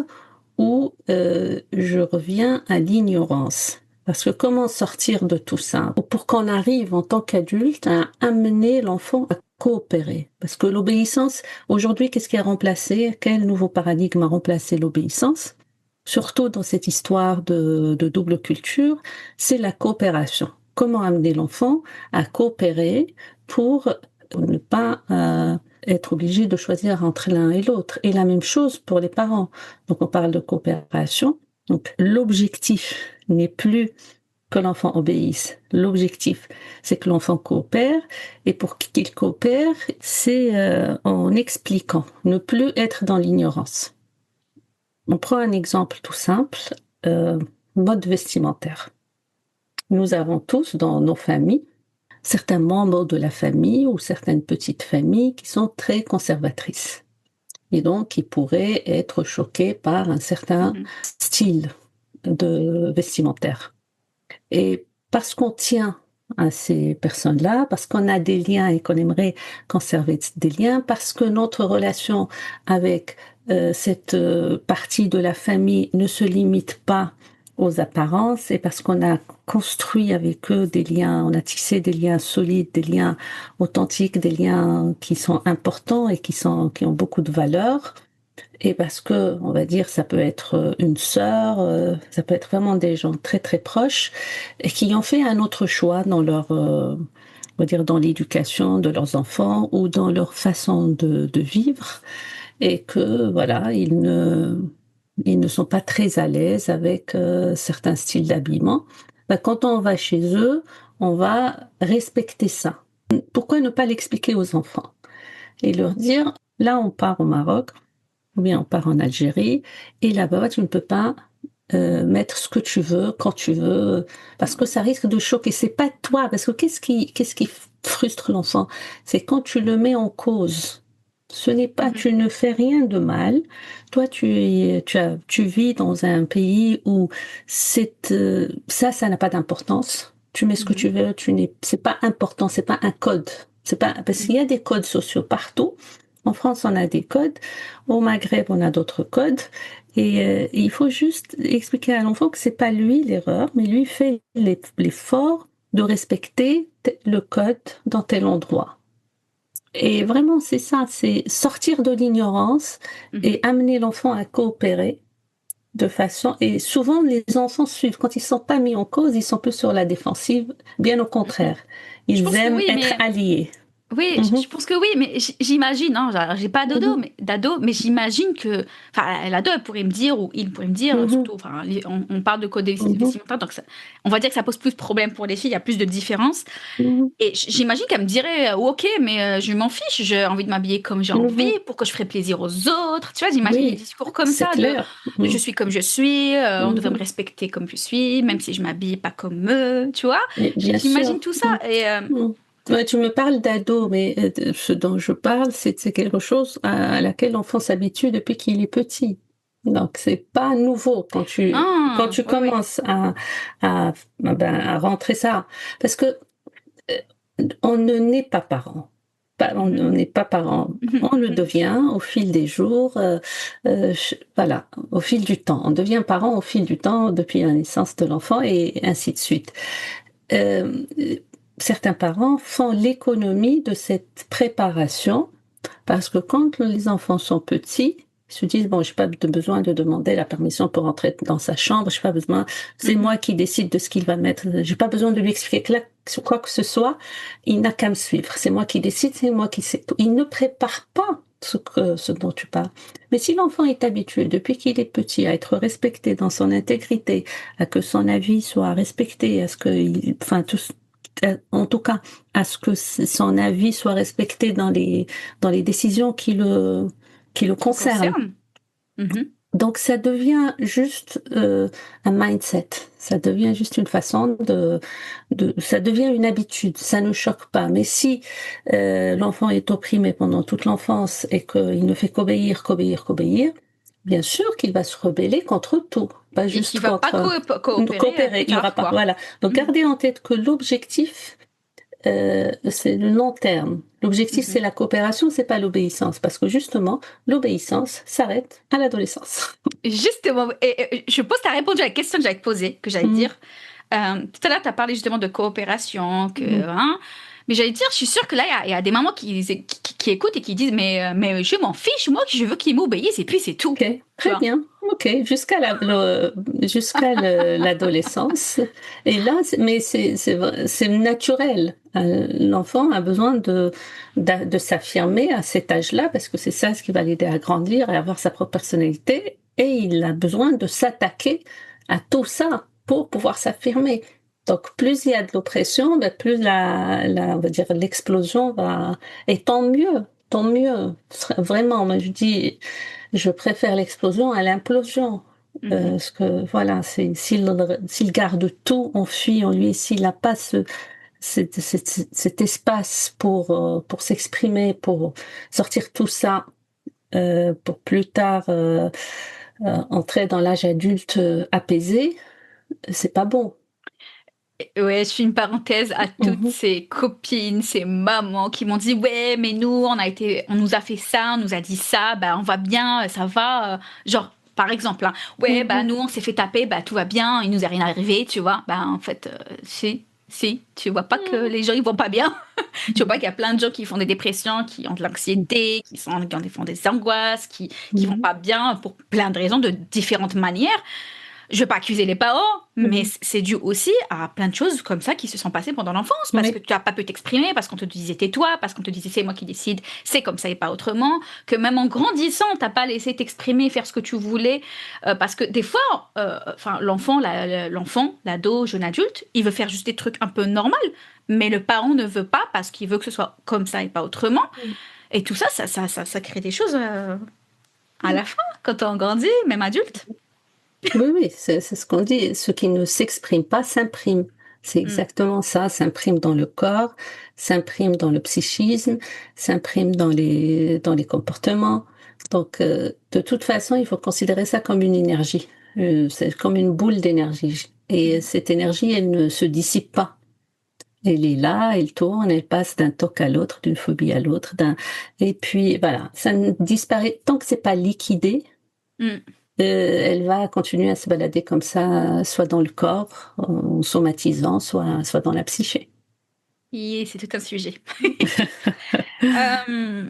où je reviens à l'ignorance. Parce que comment sortir de tout ça pour qu'on arrive en tant qu'adulte à amener l'enfant à coopérer? Parce que l'obéissance, aujourd'hui, qu'est-ce qui a remplacé? Quel nouveau paradigme a remplacé l'obéissance? Surtout dans cette histoire de double culture, c'est la coopération. Comment amener l'enfant à coopérer pour ne pas être obligé de choisir entre l'un et l'autre. Et la même chose pour les parents. Donc on parle de coopération. Donc l'objectif n'est plus que l'enfant obéisse. L'objectif, c'est que l'enfant coopère. Et pour qu'il coopère, c'est en expliquant, ne plus être dans l'ignorance. On prend un exemple tout simple, euh, mode vestimentaire. Nous avons tous dans nos familles certains membres de la famille ou certaines petites familles qui sont très conservatrices et donc qui pourraient être choqués par un certain Mhm. style de vestimentaire. Et parce qu'on tient à ces personnes-là, parce qu'on a des liens et qu'on aimerait conserver des liens, parce que notre relation avec cette partie de la famille ne se limite pas aux apparences, et parce qu'on a construit avec eux des liens, on a tissé des liens solides, des liens authentiques, des liens qui sont importants et qui ont beaucoup de valeur, et parce que, on va dire, ça peut être une sœur, ça peut être vraiment des gens très très proches et qui ont fait un autre choix dans leur, on va dire, dans l'éducation de leurs enfants ou dans leur façon de vivre, et que voilà, ils ne sont pas très à l'aise avec certains styles d'habillement. Ben, quand on va chez eux, on va respecter ça. Pourquoi ne pas l'expliquer aux enfants et leur dire, là, on part au Maroc ou bien on part en Algérie, et là-bas, tu ne peux pas mettre ce que tu veux, quand tu veux, parce que ça risque de choquer. C'est pas toi, parce que qu'est-ce qui frustre l'enfant? C'est quand tu le mets en cause. Ce n'est pas, Mhm. tu ne fais rien de mal. Toi, tu vis dans un pays où ça n'a pas d'importance. Tu mets ce que Mhm. tu veux, c'est pas important, c'est pas un code. C'est pas, parce qu'il y Mhm. a des codes sociaux partout. En France, on a des codes. Au Maghreb, on a d'autres codes. Et il faut juste expliquer à l'enfant que c'est pas lui l'erreur, mais lui fait l'effort de respecter le code dans tel endroit. Et vraiment, c'est ça, c'est sortir de l'ignorance et Mhm. amener l'enfant à coopérer de façon. Et souvent, les enfants suivent. Quand ils sont pas mis en cause, ils sont plus sur la défensive. Bien au Mhm. contraire, Je ils pense que aiment oui, être mais alliés. Oui, je Mhm, pense que oui, mais j'imagine, hein, j'ai pas mhm, d'ado, mais j'imagine que, enfin, l'ado, elle pourrait me dire, ou il pourrait me dire, mhm, surtout, enfin, on parle de code mhm, vestimentaire, donc on va dire que ça pose plus de problèmes pour les filles, il y a plus de différences. mhm, Et j'imagine qu'elle me dirait, ok, mais je m'en fiche, j'ai envie de m'habiller comme j'ai envie, mhm. pour que je ferai plaisir aux autres. Tu vois, j'imagine des Oui, discours comme c'est ça clair. je Mhm, suis comme je suis, on devrait me mhm. respecter comme je suis, même si je m'habille pas comme eux, tu vois. Et bien J'imagine sûr. tout ça. Et Mm. Ouais, tu me parles d'ado, mais ce dont je parle, c'est quelque chose à laquelle l'enfant s'habitue depuis qu'il est petit. Donc, c'est pas nouveau quand ah, tu oui, oui. commences à rentrer ça. Parce que on ne naît pas parent. On Mhm, ne n'est pas parent. mhm, On le mhm. devient au fil des jours, voilà, au fil du temps. On devient parent au fil du temps depuis la naissance de l'enfant et ainsi de suite. Euh, Certains parents font l'économie de cette préparation parce que quand les enfants sont petits, ils se disent, bon, j'ai pas besoin de demander la permission pour entrer dans sa chambre, j'ai pas besoin, c'est moi Mhm. qui décide de ce qu'il va mettre, j'ai pas besoin de lui expliquer quoi que ce soit, il n'a qu'à me suivre, c'est moi qui décide, c'est moi qui sais tout. Il ne prépare pas ce dont tu parles. Mais si l'enfant est habitué depuis qu'il est petit à être respecté dans son intégrité, à que son avis soit respecté, à ce que, enfin, en tout cas, à ce que son avis soit respecté dans les décisions qui le Qui me concernent. concerne. Mhm. Donc ça devient juste un mindset, ça devient juste une façon ça devient une habitude, ça ne choque pas. Mais si l'enfant est opprimé pendant toute l'enfance et qu'il ne fait qu'obéir, bien sûr qu'il va se rebeller contre tout, pas Et qui juste va pas contre coopérer coopérer. plus Il y aura tard, pas, quoi. voilà. Donc Mhm. gardez en tête que l'objectif c'est le long terme. L'objectif, c'est Mhm. la coopération, c'est pas l'obéissance, parce que justement, l'obéissance s'arrête à l'adolescence. Justement, je pense que tu as répondu à la question que j'allais te poser, que j'allais te Mhm, dire. Tout à l'heure, tu as parlé justement de coopération, mhm. hein, mais j'allais te dire, je suis sûre que là, il y a des mamans qui écoutent et qui disent, mais je m'en fiche, moi, je veux qu'ils m'obéissent et puis c'est tout. Ok, Tu très vois. bien. Ok, jusqu'à l'adolescence. Et là, mais c'est naturel. L'enfant a besoin de s'affirmer à cet âge-là parce que c'est ça ce qui va l'aider à grandir et avoir sa propre personnalité. Et il a besoin de s'attaquer à tout ça pour pouvoir s'affirmer. Donc, plus il y a de l'oppression, ben, plus on va dire, l'explosion va. Et tant mieux, tant mieux. Vraiment, moi je dis. Je préfère l'explosion à l'implosion. Mhm. Parce que voilà, s'il garde tout en fuit en lui, s'il n'a pas cet espace pour s'exprimer, pour sortir tout ça, pour plus tard entrer dans l'âge adulte apaisé, c'est pas bon. Ouais, je fais une parenthèse à toutes Mhm, ces copines, ces mamans qui m'ont dit, ouais, mais nous, on nous a fait ça, on nous a dit ça, bah, on va bien, ça va. Genre, par exemple, hein, ouais, bah, mhm, nous, on s'est fait taper, bah, tout va bien, il nous est rien arrivé, tu vois. Bah, en fait, si, tu vois pas que les gens, ils vont pas bien. Tu vois pas qu'il y a plein de gens qui font des dépressions, qui ont de l'anxiété, qui font des angoisses, qui vont mhm, pas bien pour plein de raisons, de différentes manières. Je veux pas accuser les parents, mais mhm. c'est dû aussi à plein de choses comme ça qui se sont passées pendant l'enfance, parce que Oui. tu as pas pu t'exprimer, parce qu'on te disait tais-toi, parce qu'on te disait c'est moi qui décide, c'est comme ça et pas autrement, que même en grandissant, t'as pas laissé t'exprimer, faire ce que tu voulais, parce que des fois, enfin l'enfant, l'ado, jeune adulte, il veut faire juste des trucs un peu normaux, mais le parent ne veut pas parce qu'il veut que ce soit comme ça et pas autrement, et tout ça, ça crée des choses à la fin quand on grandit, même adulte. Oui, oui, c'est ce qu'on dit. Ce qui ne s'exprime pas s'imprime. C'est Mm. exactement ça. S'imprime dans le corps, s'imprime dans le psychisme, s'imprime dans les comportements. Donc, de toute façon, il faut considérer ça comme une énergie. C'est comme une boule d'énergie. Et Mm. cette énergie, elle ne se dissipe pas. Elle est là, elle tourne, elle passe d'un toc à l'autre, d'une phobie à l'autre, et puis voilà, ça ne disparaît tant que c'est pas liquidé. Mm. Elle va continuer à se balader comme ça, soit dans le corps, en somatisant, soit dans la psyché. C'est tout un sujet. Euh,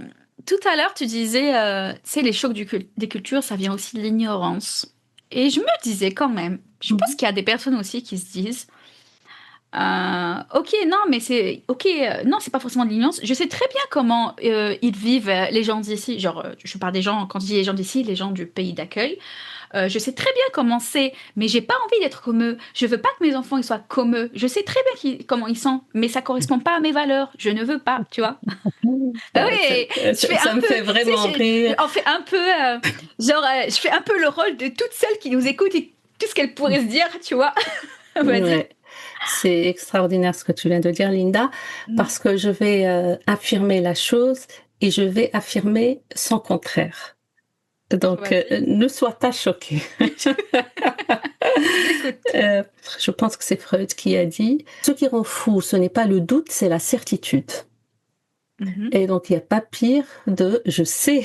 Tout à l'heure, tu disais, tu sais, les chocs des cultures, ça vient aussi de l'ignorance. Et je me disais quand même, je pense Mhm, qu'il y a des personnes aussi qui se disent, Ok, non, mais c'est ok. Non, c'est pas forcément de l'ignorance. Je sais très bien comment ils vivent, les gens d'ici. Genre, je parle des gens, quand je dis les gens d'ici, les gens du pays d'accueil. Je sais très bien comment c'est, mais j'ai pas envie d'être comme eux. Je veux pas que mes enfants ils soient comme eux. Je sais très bien comment ils sont, mais ça correspond pas à mes valeurs. Je ne veux pas, tu vois. Ah oui, je fais un Ça me peu, fait tu vraiment sais, rire. on fait un peu, je fais un peu le rôle de toutes celles qui nous écoutent et tout ce qu'elles pourraient se dire, tu vois. Vas-y. Ouais, c'est extraordinaire ce que tu viens de dire, Linda, Mm. parce que je vais affirmer la chose et je vais affirmer son contraire. Donc, Vas-y. ne sois pas choquée. Je t'écoute. Euh, je pense que c'est Freud qui a dit, ce qui rend fou, ce n'est pas le doute, c'est la certitude. Mhm. Et donc, il n'y a pas pire de je sais,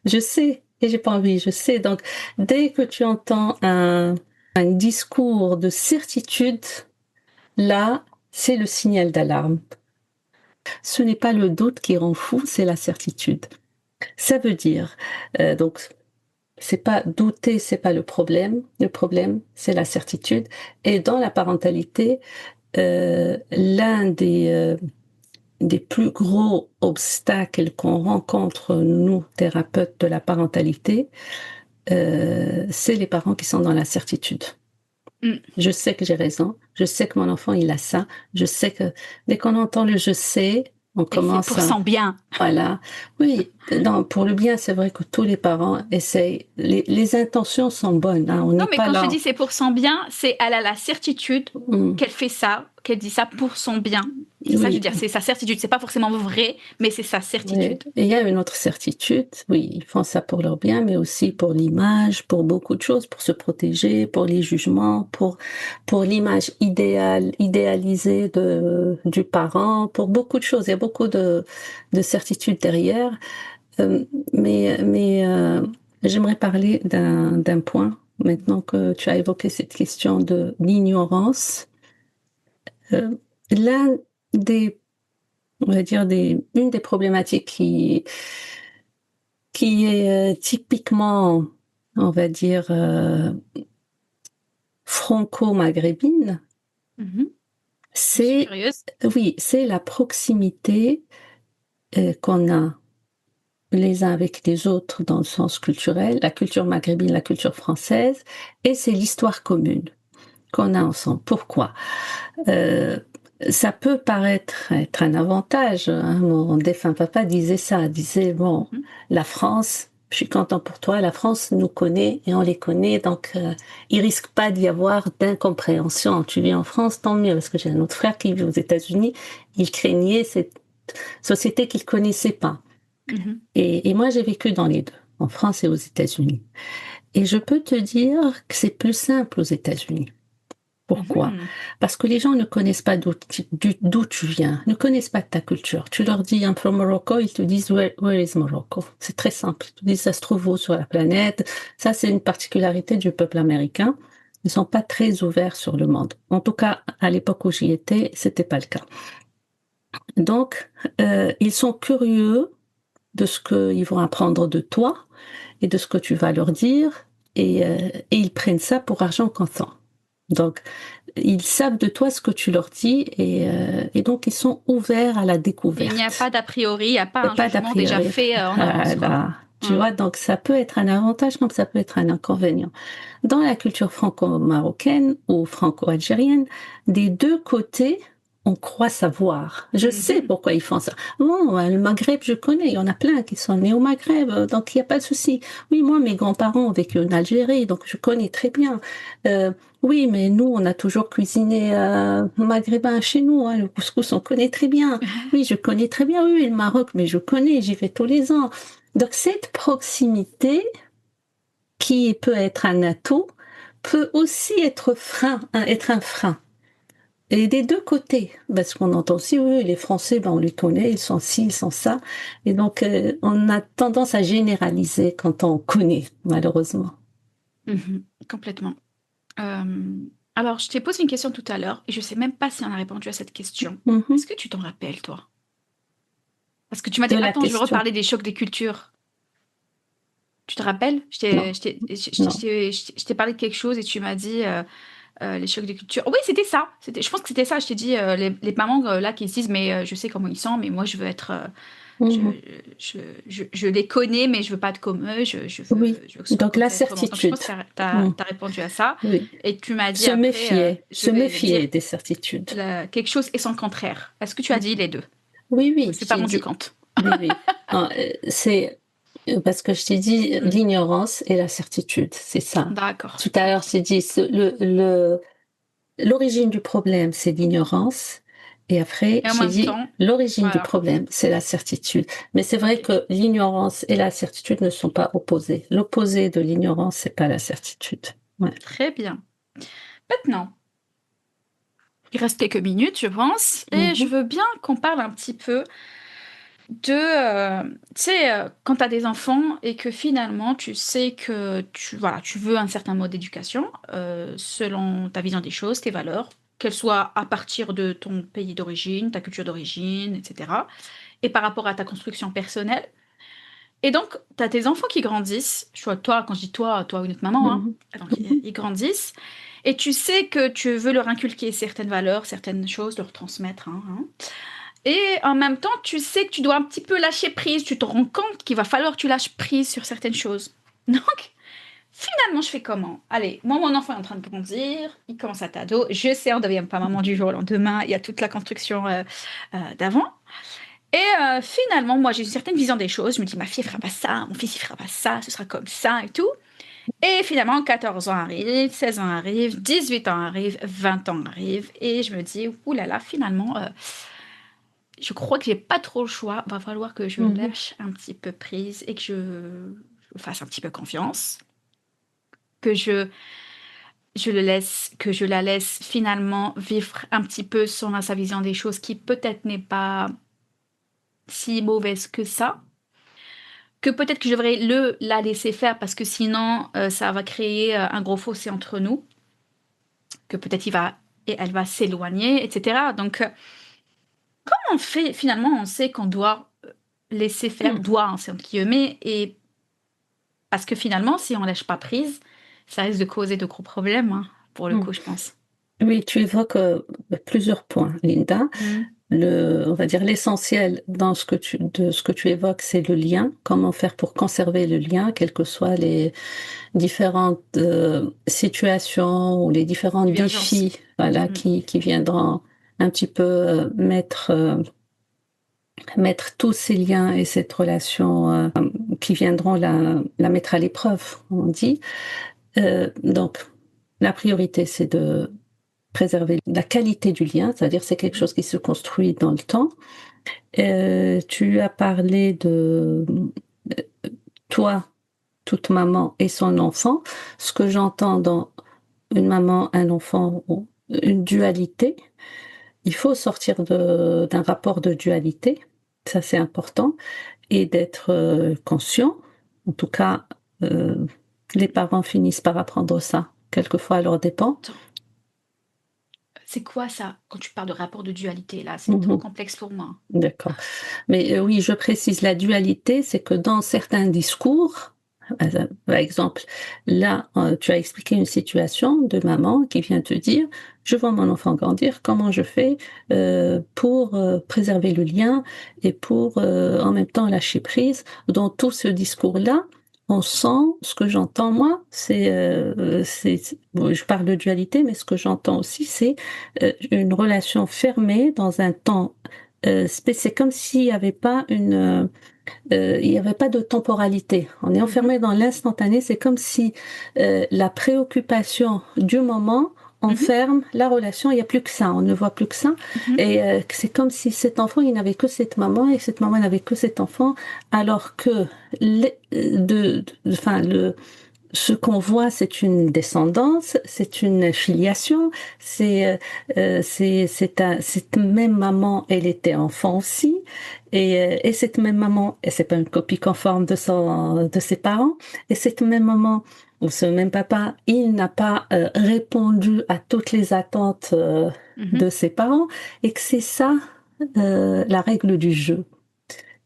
je sais, et j'ai pas envie, je sais. Donc, dès que tu entends un discours de certitude, là, c'est le signal d'alarme. Ce n'est pas le doute qui rend fou, c'est la certitude. Ça veut dire, donc, c'est pas douter, c'est pas le problème. Le problème, c'est la certitude. Et dans la parentalité, l'un des plus gros obstacles qu'on rencontre, nous, thérapeutes de la parentalité, c'est les parents qui sont dans la certitude. Mm. Je sais que j'ai raison, je sais que mon enfant, il a ça, je sais que dès qu'on entend le je sais, on Et c'est commence pour à, son bien. voilà. Oui, non, pour le bien, c'est vrai que tous les parents essayent, les intentions sont bonnes, hein, on Non, n'est mais pas quand je te là. dis c'est pour son bien, c'est elle a la certitude Hmm, qu'elle fait ça, qu'elle dit ça pour son bien. C'est ça que je veux oui, dire, c'est sa certitude. C'est pas forcément vrai, mais c'est sa oui. certitude. Et il y a une autre certitude, oui, ils font ça pour leur bien, mais aussi pour l'image, pour beaucoup de choses, pour se protéger, pour les jugements, pour l'image idéalisée du parent, pour beaucoup de choses. Il y a beaucoup de certitudes derrière. Euh, mais j'aimerais parler d'un point, maintenant que tu as évoqué cette question de l'ignorance. Euh, l'un des, on va dire, une des problématiques qui est typiquement, on va dire, franco-maghrébine, Mhm. Je suis c'est, curieuse. oui, c'est la proximité qu'on a les uns avec les autres dans le sens culturel, la culture maghrébine, la culture française, et c'est l'histoire commune qu'on a ensemble. Pourquoi? Euh, Ça peut paraître être un avantage, hein. Mon défunt papa disait ça, disait, bon, Mhm. la France, je suis content pour toi, la France nous connaît et on les connaît, donc il risque pas d'y avoir d'incompréhension. Tu vis en France, tant mieux, parce que j'ai un autre frère qui vit aux États-Unis, il craignait cette société qu'il connaissait pas. Mhm. Et moi, j'ai vécu dans les deux, en France et aux États-Unis. Et je peux te dire que c'est plus simple aux États-Unis. Pourquoi? Mhm. Parce que les gens ne connaissent pas d'où tu viens, ne connaissent pas ta culture. Tu leur dis I'm from Morocco, ils te disent where is Morocco? C'est très simple. Ils te disent ça se trouve où sur la planète. Ça, c'est une particularité du peuple américain. Ils sont pas très ouverts sur le monde. En tout cas, à l'époque où j'y étais, c'était pas le cas. Donc, ils sont curieux de ce qu'ils vont apprendre de toi et de ce que tu vas leur dire, et ils prennent ça pour argent comptant. Donc, ils savent de toi ce que tu leur dis, et donc ils sont ouverts à la Il n'y a pas découverte. d'a priori, il n'y a pas Il n'y a un pas d'a jugement déjà priori. fait en avance, quoi. Voilà. Tu Hum. vois, donc ça peut être un avantage comme ça peut être un inconvénient. Dans la culture franco-marocaine ou franco-algérienne, des deux côtés, on croit savoir. Je sais Mhm. pourquoi ils font ça. Bon, le Maghreb, je connais. Il y en a plein qui sont nés au Maghreb, donc il n'y a pas de souci. Oui, moi, mes grands-parents ont vécu en Algérie, donc je connais très bien. Euh, oui, mais nous, on a toujours cuisiné maghrébin chez nous. Hein, le couscous, on connaît très bien. Oui, je connais très bien. Oui, le Maroc, mais je connais, j'y vais tous les ans. Donc cette proximité qui peut être un atout, peut aussi être un frein. Et des deux côtés, parce qu'on entend aussi, oui, les Français, ben, on les connaît, ils sont ci, ils sont ça. Et donc, on a tendance à généraliser quand on connaît, malheureusement. Mhm. Complètement. Alors, je t'ai posé une question tout à l'heure et je sais même pas si on a répondu à cette question. Mhm. Est-ce que tu t'en rappelles, toi? Parce que tu m'as De dit, la attends, je veux question. reparler des chocs des cultures. Tu te rappelles? Non, non. Je t'ai parlé de quelque chose et tu m'as dit, les chocs de culture. Oui, c'était ça. Je pense que c'était ça. Je t'ai dit, les mamans là qui se disent, mais je sais comment ils sont, mais moi je veux être, je, Mhm. je les connais, mais je veux pas être comme eux. Oui, Je veux que ce soit donc la complètement. Donc je pense que certitude. tu Mhm. as répondu à ça. Oui, Et tu m'as dit après, je se vais dire méfier des certitudes. quelque chose et son contraire. Est-ce que tu as dit les deux? Oui, Je me oui, suis je pas t'ai rendu dit. compte. Oui, oui. Non, c'est parce que je t'ai dit Hmm, l'ignorance et la certitude, c'est ça. d'accord. Tout à l'heure, je t'ai dit l'origine du problème, c'est l'ignorance. Et après, Et en j'ai même dit temps, l'origine du voilà. problème, c'est la certitude. Mais c'est vrai Ok. que l'ignorance et la certitude ne sont pas opposés. L'opposé de l'ignorance, c'est pas la certitude. Ouais. Très bien. Maintenant, il reste quelques minutes, je pense, et je Mhm, veux bien qu'on parle un petit peu de, tu sais, quand tu as des enfants et que finalement tu sais que voilà, tu veux un certain mode d'éducation selon ta vision des choses, tes valeurs, qu'elles soient à partir de ton pays d'origine, ta culture d'origine, etc. Et par rapport à ta construction personnelle. Et donc, tu as tes enfants qui grandissent. Je vois toi, quand je dis toi, toi ou notre maman, hein. mhm, Donc, mhm, ils grandissent. Et tu sais que tu veux leur inculquer certaines valeurs, certaines choses, leur transmettre, hein. Et en même temps, tu sais que tu dois un petit peu lâcher prise. Tu te rends compte qu'il va falloir que tu lâches prise sur certaines choses. Donc, finalement, je fais comment? Allez, moi, mon enfant est en train de grandir. Il commence à être ado. Je sais, on ne devient pas maman du jour au lendemain. Il y a toute la construction d'avant. Et finalement, moi, j'ai une certaine vision des choses. Je me dis, ma fille ne fera pas ça, mon fils, il fera pas ça, ce sera comme ça et tout. Et finalement, 14 ans arrivent, 16 ans arrivent, 18 ans arrivent, 20 ans arrivent. Et je me dis, oulala, finalement, je crois que j'ai pas trop le choix. Va falloir que je mhm, lâche un petit peu prise et que je fasse un petit peu confiance. Que je le laisse, que je la laisse finalement vivre un petit peu selon sa vision des choses qui peut-être n'est pas si mauvaise que ça. Que peut-être que je devrais la laisser faire parce que sinon ça va créer un gros fossé entre nous, que peut-être et elle va s'éloigner, etc. Donc comment on fait finalement, on sait qu'on doit laisser faire, mhm, doit, hein, c'est entre guillemets, et parce que finalement si on lâche pas prise, ça risque de causer de gros problèmes, hein, pour le mhm. coup, je pense. Oui, tu évoques plusieurs points, Linda. Mm. On va dire l'essentiel de ce que tu évoques, c'est le lien. Comment faire pour conserver le lien, quelles que soient les différentes situations ou les différents Divergence. défis, voilà, Mm. qui viendront un petit peu mettre tous ces liens et cette relation qui viendront la mettre à l'épreuve, on dit. Donc, la priorité, c'est de préserver la qualité du lien, c'est-à-dire c'est quelque chose qui se construit dans le temps. Tu as parlé de toi, toute maman et son enfant. Ce que j'entends dans une maman, un enfant, ou une dualité, il faut sortir d'un rapport de dualité, ça c'est important, et d'être conscient. En tout cas, euh, les parents finissent par apprendre ça, quelquefois à leurs dépens. Attends, c'est quoi ça quand tu parles de rapport de dualité là? C'est trop Mhm. complexe pour moi. D'accord. Mais oui, je précise, la dualité, c'est que dans certains discours, par exemple, là, tu as expliqué une situation de maman qui vient te dire, je vois mon enfant grandir, comment je fais pour préserver le lien et pour en même temps lâcher prise. Dans tout ce discours-là, on sent, ce que j'entends moi, bon, je parle de dualité, mais ce que j'entends aussi, c'est une relation fermée dans un temps c'est comme s'il n'y avait pas il y avait pas de temporalité. On est Mhm, enfermé dans l'instantané. C'est comme si la préoccupation du moment mhm, enferme la relation. Il n'y a plus que ça. On ne voit plus que ça. mhm, Et c'est comme si cet enfant, il n'avait que cette maman et cette maman n'avait que cet enfant, alors que enfin ce qu'on voit, c'est une descendance, c'est une filiation, cette même maman, elle était enfant aussi, et cette même maman, et c'est pas une copie conforme de ses parents, et cette même maman ou ce même papa, il n'a pas répondu à toutes les attentes mhm. de ses parents, et que c'est ça la règle du jeu.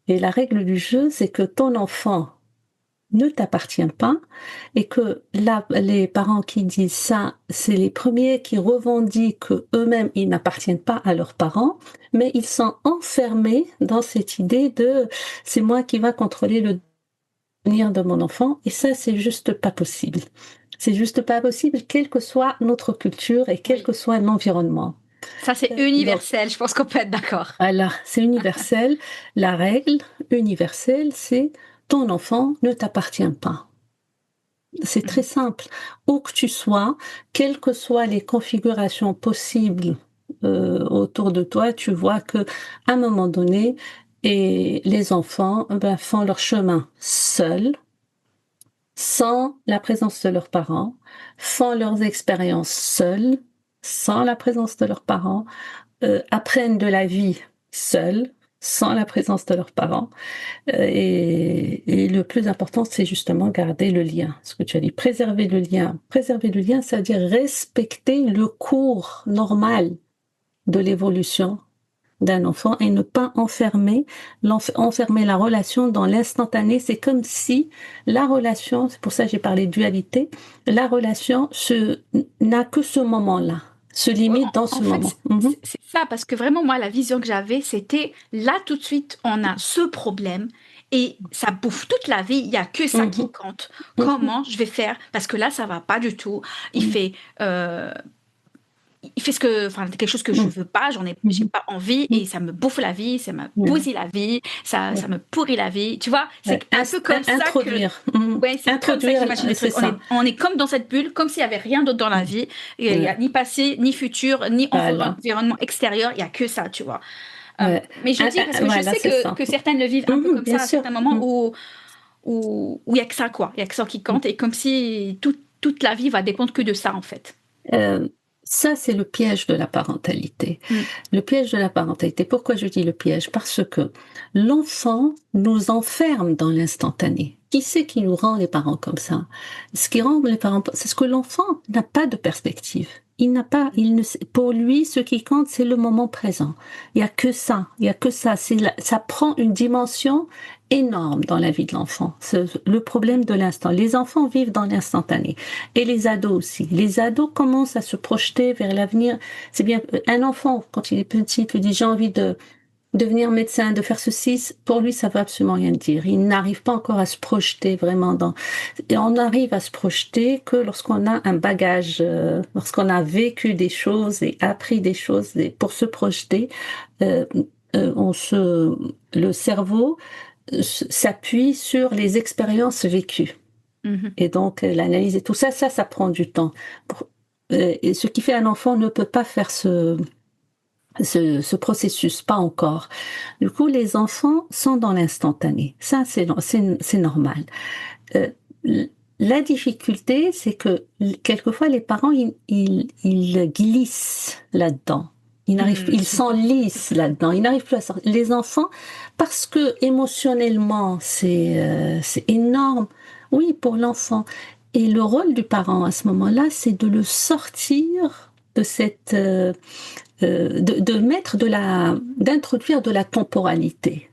Et la règle du jeu, c'est que ton enfant ne t'appartient pas et que là, les parents qui disent ça, c'est les premiers qui revendiquent qu'eux-mêmes, ils n'appartiennent pas à leurs parents, mais ils sont enfermés dans cette idée de c'est moi qui va contrôler le devenir de mon enfant et ça, c'est juste pas possible. C'est juste pas possible, quelle que soit notre culture et quel Oui. que soit l'environnement. Ça, c'est Donc, universel. Je pense qu'on peut être d'accord. voilà, c'est universel. La règle universelle, c'est ton enfant ne t'appartient pas. C'est très Mhm. simple. Où que tu sois, quelles que soient les configurations possibles autour de toi, tu vois que à un moment donné, et les enfants ben, font leur chemin seuls, sans la présence de leurs parents, font leurs expériences seuls, sans la présence de leurs parents, apprennent de la vie seuls, sans la présence de leurs parents. Et le plus important, c'est justement garder le lien. Ce que tu as dit, préserver le lien. Préserver le lien, ça veut dire respecter le cours normal de l'évolution d'un enfant et ne pas enfermer la relation dans l'instantané. C'est comme si la relation, c'est pour ça que j'ai parlé de dualité, la relation n'a que ce moment-là, se Ouais, limite dans en ce fait, moment. Mhm, c'est ça, parce que vraiment, moi, la vision que j'avais, c'était là, tout de suite, on a ce problème et ça bouffe toute la vie. Il n'y a que ça qui mhm, compte. mhm, Comment je vais faire? Parce que là, ça va pas du tout. Il mhm, fait, euh, il fait enfin, quelque chose que je mhm, veux pas, j'ai mhm, pas envie mhm. et ça me bouffe la vie, ça me Ouais, bousille la vie, ça ouais. me pourrit la vie. Tu vois, c'est Ouais, un peu comme ça que, introduire, ouais, c'est comme ça que introduire, j'imagine le c'est truc. ça. On est comme dans cette bulle, comme s'il y avait rien d'autre dans la Mmh. vie. Il y Ouais, a ni passé, ni futur, ni voilà, environnement extérieur. Il y a que ça, tu vois. ouais, Mais je dis parce que je voilà, sais c'est ça. que certaines le vivent un peu comme Bien ça à sûr. certains moments où il y a que ça, quoi. Il y a que ça qui compte et comme si toute la vie va dépendre que de ça, en fait. Heu, Ça, c'est le piège de la parentalité. Mm. Le piège de la parentalité. Pourquoi je dis le piège? Parce que l'enfant nous enferme dans l'instantané. Qui c'est qui nous rend les parents comme ça? Ce qui rend les parents, c'est ce que l'enfant n'a pas de perspective. Il n'a pas, il ne sait- Pour lui, ce qui compte, c'est le moment présent. Il y a que ça. Il y a que ça. Ça prend une dimension énorme dans la vie de l'enfant. C'est le problème de l'instant. Les enfants vivent dans l'instantané. Et les ados aussi. Les ados commencent à se projeter vers l'avenir. C'est bien, un enfant, quand il est petit, il dit j'ai envie de devenir médecin, de faire ceci, pour lui, ça veut absolument rien dire. Il n'arrive pas encore à se projeter vraiment dans... Et on arrive à se projeter que lorsqu'on a un bagage, lorsqu'on a vécu des choses et appris des choses, et pour se projeter, euh, le cerveau s'appuie sur les expériences vécues. Mhm. Et donc, l'analyse et tout ça, ça prend du temps. Et ce qui fait un enfant ne peut pas faire ce processus, pas encore. Du coup, les enfants sont dans l'instantané. Ça, c'est normal. Euh, la difficulté, c'est que quelquefois, les parents, ils glissent là-dedans. Ils Mm. s'enlisent là-dedans. Ils n'arrivent plus à sortir. Les enfants, parce que émotionnellement, c'est énorme. Oui, pour l'enfant. Et le rôle du parent à ce moment-là, c'est de le sortir de cette, d'introduire de la temporalité.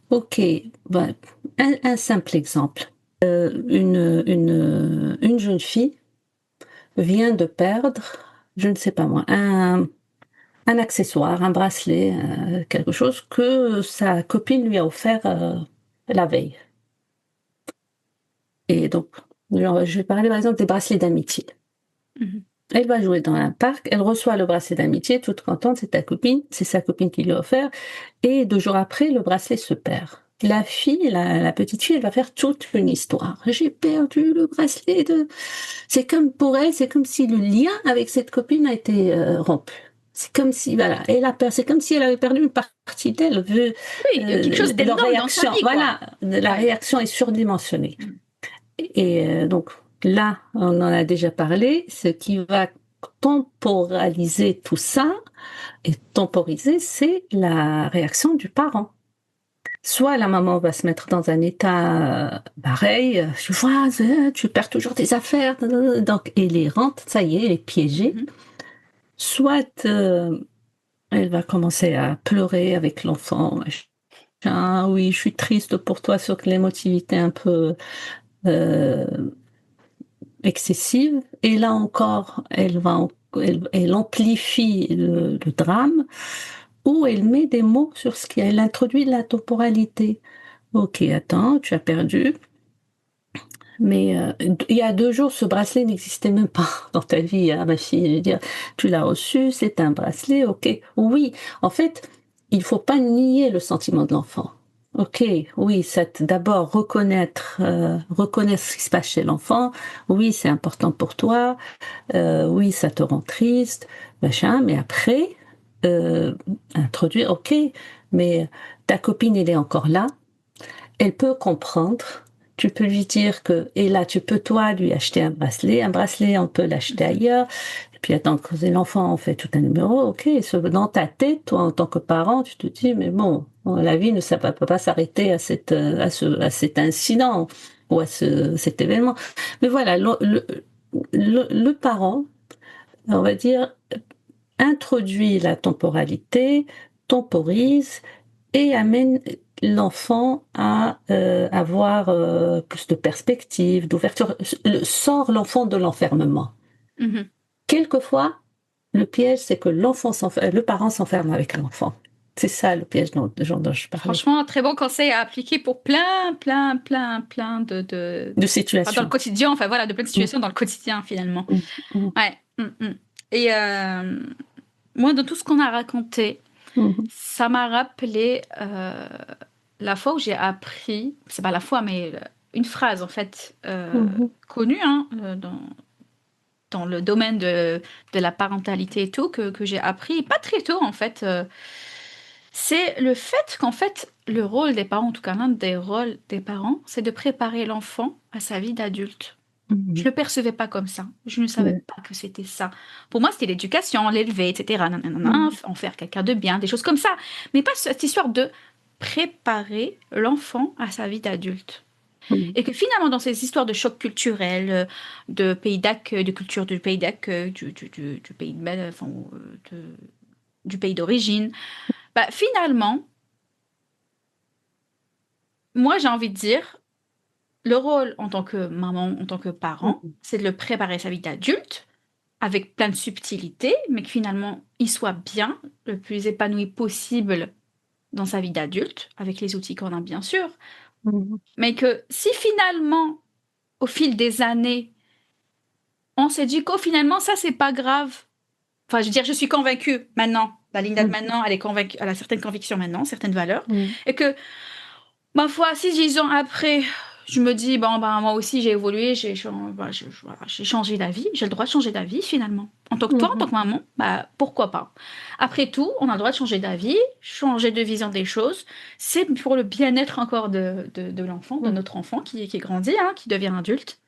Ok, ben, un simple exemple. Une jeune fille vient de perdre, je ne sais pas moi, un accessoire, un bracelet, quelque chose que sa copine lui a offert la veille. Et donc, je vais parler par exemple des bracelets d'amitié. Mhm. Elle va jouer dans un parc, elle reçoit le bracelet d'amitié, toute contente, c'est sa copine qui lui a offert, et 2 jours après, le bracelet se perd. La fille, la petite fille, elle va faire toute une histoire. J'ai perdu le bracelet de... C'est comme pour elle, c'est comme si le lien avec cette copine a été rompu. C'est comme si, voilà, c'est comme si elle avait perdu une partie d'elle, vu Oui, quelque chose leur d'énorme dans sa réaction. vie, quoi. Voilà, la Ouais. réaction est surdimensionnée. Mm. Et donc là, on en a déjà parlé, ce qui va temporaliser tout ça, et temporiser, c'est la réaction du parent. Soit la maman va se mettre dans un état pareil, tu vois, tu perds toujours tes affaires, donc elle les rentre, ça y est, elle est piégée. Mhm. Soit elle va commencer à pleurer avec l'enfant. Ah oui, je suis triste pour toi sur l'émotivité un peu euh, excessive, et là encore, elle amplifie le drame, ou elle met des mots sur ce qui elle introduit de la temporalité. Ok, attends, tu as perdu, mais il y a 2 jours, ce bracelet n'existait même pas dans ta vie, hein, ma fille. Je veux dire, tu l'as reçu, c'est un bracelet, ok. Oui, en fait, il faut pas nier le sentiment de l'enfant. Ok, oui, d'abord reconnaître ce qui se passe chez l'enfant. Oui, c'est important pour toi. Oui, ça te rend triste, machin. Mais après, euh, introduire, ok, mais ta copine, elle est encore là. Elle peut comprendre. Tu peux lui dire que, et là, tu peux toi lui acheter un bracelet. Un bracelet, on peut l'acheter ailleurs. Et puis, attends, quand c'est l'enfant, on fait tout un numéro. Ok, dans ta tête, toi, en tant que parent, tu te dis, mais bon, la vie ne peut pas s'arrêter à cet incident ou cet événement. Mais voilà, le parent, on va dire, introduit la temporalité, temporise et amène l'enfant à avoir plus de perspective, d'ouverture, sort l'enfant de l'enfermement. Mhm. Quelquefois, le piège, c'est que le parent s'enferme avec l'enfant. C'est ça le piège dont je parlais. Franchement, un très bon conseil à appliquer pour plein De enfin, dans le situation. quotidien, enfin voilà, de plein de Mm, situations dans le quotidien finalement. mm, mm, Ouais. Et moi, dans tout ce qu'on a raconté, mm, ça m'a rappelé la fois où j'ai appris, c'est pas la fois, mais une phrase en fait mm, connue hein, dans le domaine de la parentalité et tout, que j'ai appris pas très tôt en fait. C'est le fait qu'en fait, le rôle des parents, en tout cas l'un des rôles des parents, c'est de préparer l'enfant à sa vie d'adulte. Je mm, le percevais pas comme ça. Je ne savais mm, pas que c'était ça. Pour moi, c'était l'éducation, l'élever, etc. Nanana, mm, en faire quelqu'un de bien, des choses comme ça. Mais pas cette histoire de préparer l'enfant à sa vie d'adulte. mm, Et que finalement, dans ces histoires de choc culturel, de pays d'accueil, de culture du pays d'accueil, du pays enfin, du pays d'origine, bah, finalement, moi, j'ai envie de dire, le rôle en tant que maman, en tant que parent, mm, c'est de le préparer à sa vie d'adulte avec plein de subtilités, mais que finalement, il soit bien, le plus épanoui possible dans sa vie d'adulte, avec les outils qu'on a bien sûr, mm, mais que si finalement, au fil des années, on s'est dit qu'au finalement, ça, c'est pas grave. Enfin, je veux dire, je suis convaincue maintenant. La Linda de mm, maintenant, elle est convaincue, elle a certaines convictions maintenant, certaines valeurs, mm, et que ma foi, 6-10 ans après, je me dis, bon, ben, moi aussi, j'ai évolué, voilà, voilà, j'ai changé d'avis, j'ai le droit de changer d'avis, finalement. En tant que toi, en tant mm, que maman, bah, pourquoi pas? Après tout, on a le droit de changer d'avis, changer de vision des choses. C'est pour le bien-être encore de l'enfant, de mm, notre enfant qui grandit, hein, qui devient adulte.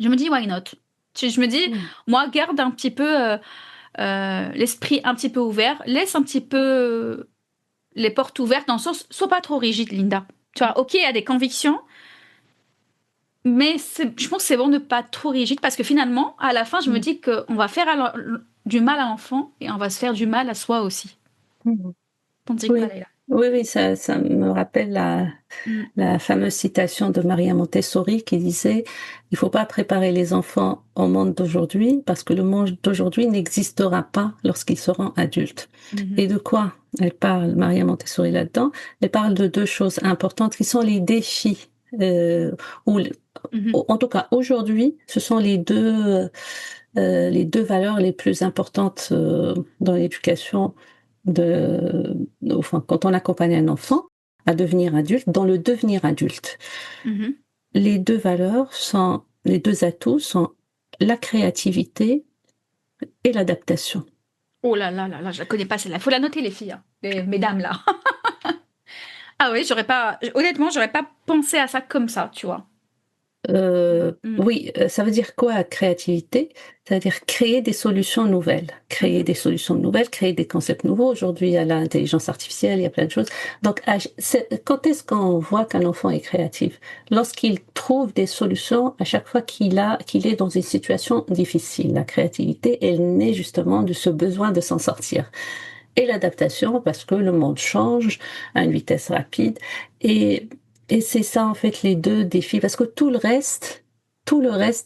Je me dis, why not? Je me dis, mm. moi, garde un petit peu l'esprit un petit peu ouvert, laisse un petit peu les portes ouvertes dans le sens, sois pas trop rigide, Linda. Tu vois, ok, il y a des convictions, mais je pense que c'est bon de pas trop rigide parce que finalement, à la fin, je me Mm. dis qu'on va faire du mal à l'enfant et on va se faire du mal à soi aussi. Mm. T'en dis quoi, Oui, Leïla? oui, oui, ça me rappelle Mm, la fameuse citation de Maria Montessori qui disait: «Il faut pas préparer les enfants au monde d'aujourd'hui parce que le monde d'aujourd'hui n'existera pas lorsqu'ils seront adultes». mhm, Et de quoi elle parle, Maria Montessori, là-dedans? Elle parle de 2 choses importantes qui sont les défis, ou mhm, en tout cas aujourd'hui, ce sont les 2 valeurs les plus importantes, dans l'éducation de enfin, quand on accompagne un enfant à devenir adulte, dans le devenir adulte. mhm. Les 2 atouts sont la créativité et l'adaptation. Oh là, je la connais pas celle-là. Faut la noter, les filles, hein, mesdames là. Ah oui, honnêtement, j'aurais pas pensé à ça comme ça, tu vois. Mm, Oui, ça veut dire quoi créativité? Ça veut dire créer des solutions nouvelles. Créer mhm, des solutions nouvelles, créer des concepts nouveaux. Aujourd'hui, il y a l'intelligence artificielle, il y a plein de choses. Donc, quand est-ce qu'on voit qu'un enfant est créatif? Lorsqu'il trouve des solutions à chaque fois qu'il est dans une situation difficile. La créativité, elle naît justement de ce besoin de s'en sortir. Et l'adaptation, parce que le monde change à une vitesse rapide. Et Et c'est ça, en fait, les 2 défis, parce que tout le reste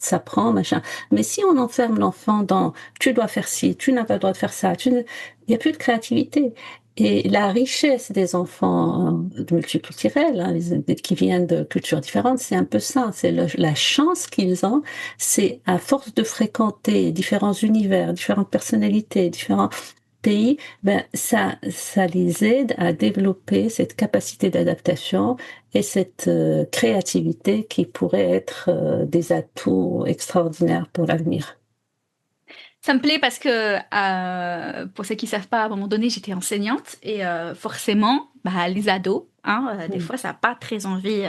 s'apprend, machin. Mais si on enferme l'enfant dans: «Tu dois faire ci, tu n'as pas le droit de faire ça, tu ne» il y a plus de créativité. Et la richesse des enfants, multiculturels, hein, les qui viennent de cultures différentes, c'est un peu ça, c'est le la chance qu'ils ont, c'est à force de fréquenter différents univers, différentes personnalités, différents pays, ben, ça les aide à développer cette capacité d'adaptation et cette, créativité qui pourrait être, des atouts extraordinaires pour l'avenir. Ça me plaît parce que, pour ceux qui savent pas, à un moment donné, j'étais enseignante et forcément, bah, les ados, hein, des Mmh. fois, ça a pas très envie,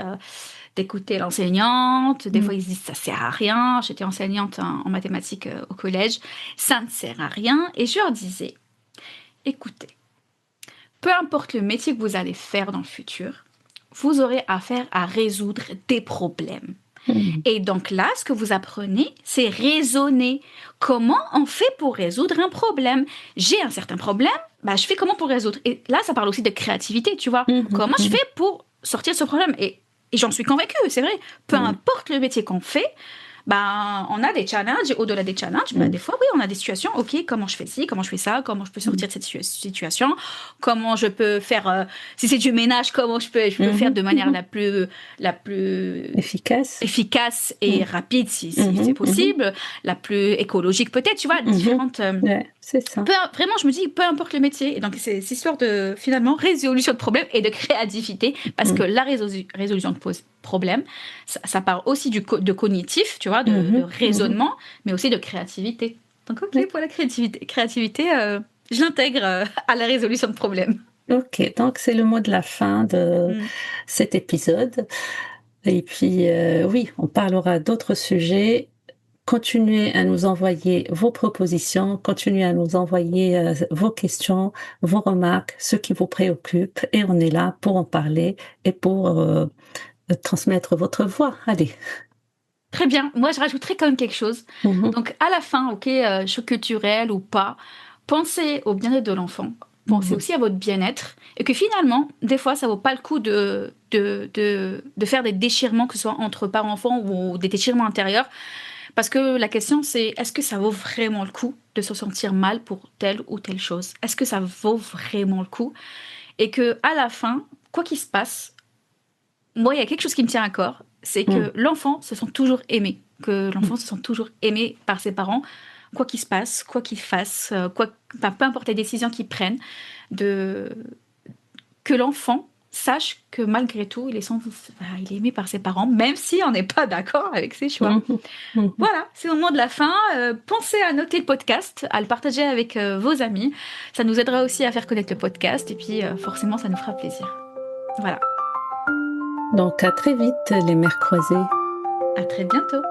d'écouter l'enseignante. Des Mmh. fois, ils se disent: «Ça sert à rien». J'étais enseignante en mathématiques, au collège. «Ça ne sert à rien» et je leur disais: «Écoutez, peu importe le métier que vous allez faire dans le futur, vous aurez affaire à résoudre des problèmes. Mmh. Et donc là, ce que vous apprenez, c'est raisonner. Comment on fait pour résoudre un problème? J'ai un certain problème, bah, je fais comment pour résoudre? Et là, ça parle aussi de créativité, tu vois. Mmh mh. Comment je Mmh. fais pour sortir de ce problème? Et j'en suis convaincue, c'est vrai. Peu Mmh. importe le métier qu'on fait, bah, on a des challenges. Et au-delà des challenges, bah, Mmh. des fois, oui, on a des situations. OK, comment je fais ci? Comment je fais ça? Comment je peux Mmh. sortir de cette situation? Comment je peux faire, si c'est du ménage, comment je peux Mmh faire mh. de manière Mmh. la plus Efficace. efficace et Mmh. rapide si, Mmh si c'est mh. Mmh. possible, la plus écologique peut-être, tu vois, Mmh. différentes... Ouais, c'est ça. Vraiment, je me dis, peu importe le métier. Et donc, c'est cette histoire de, finalement, résolution de problèmes et de créativité, parce que Mmh. la résolution de problème, ça part aussi de cognitif, tu vois, Mmh de mh. Mmh. raisonnement, mais aussi de créativité. Donc, OK, Oui. pour la créativité, je l'intègre à la résolution de problèmes. OK, donc c'est le mot de la fin de Mm. cet épisode et puis, oui, on parlera d'autres sujets. Continuez à nous envoyer vos propositions, continuez à nous envoyer, vos questions, vos remarques, ce qui vous préoccupe et on est là pour en parler et pour, transmettre votre voix. Allez. Très bien. Moi, je rajouterais quand même quelque chose. Mmh mh. Donc, à la fin, OK, choc culturel ou pas, pensez au bien-être de l'enfant. Pensez Mmh. aussi à votre bien-être. Et que finalement, des fois, ça vaut pas le coup de faire des déchirements, que ce soit entre parents-enfants ou des déchirements intérieurs. Parce que la question, c'est est-ce que ça vaut vraiment le coup de se sentir mal pour telle ou telle chose? Est-ce que ça vaut vraiment le coup? Et que à la fin, quoi qu'il se passe, moi, il y a quelque chose qui me tient à corps, c'est Mmh. que l'enfant se sent toujours aimé, que l'enfant se sent toujours aimé par ses parents, quoi qu'il se passe, quoi qu'il fasse, enfin, peu importe les décisions qu'ils prennent, de, que l'enfant sache que malgré tout, il est aimé par ses parents, même si on n'est pas d'accord avec ses choix. Mmh mh. Mmh mh. Voilà, c'est le moment de la fin. Pensez à noter le podcast, à le partager avec vos amis. Ça nous aidera aussi à faire connaître le podcast et puis forcément, ça nous fera plaisir. Voilà, Donc à très vite les mers croisées. à très bientôt.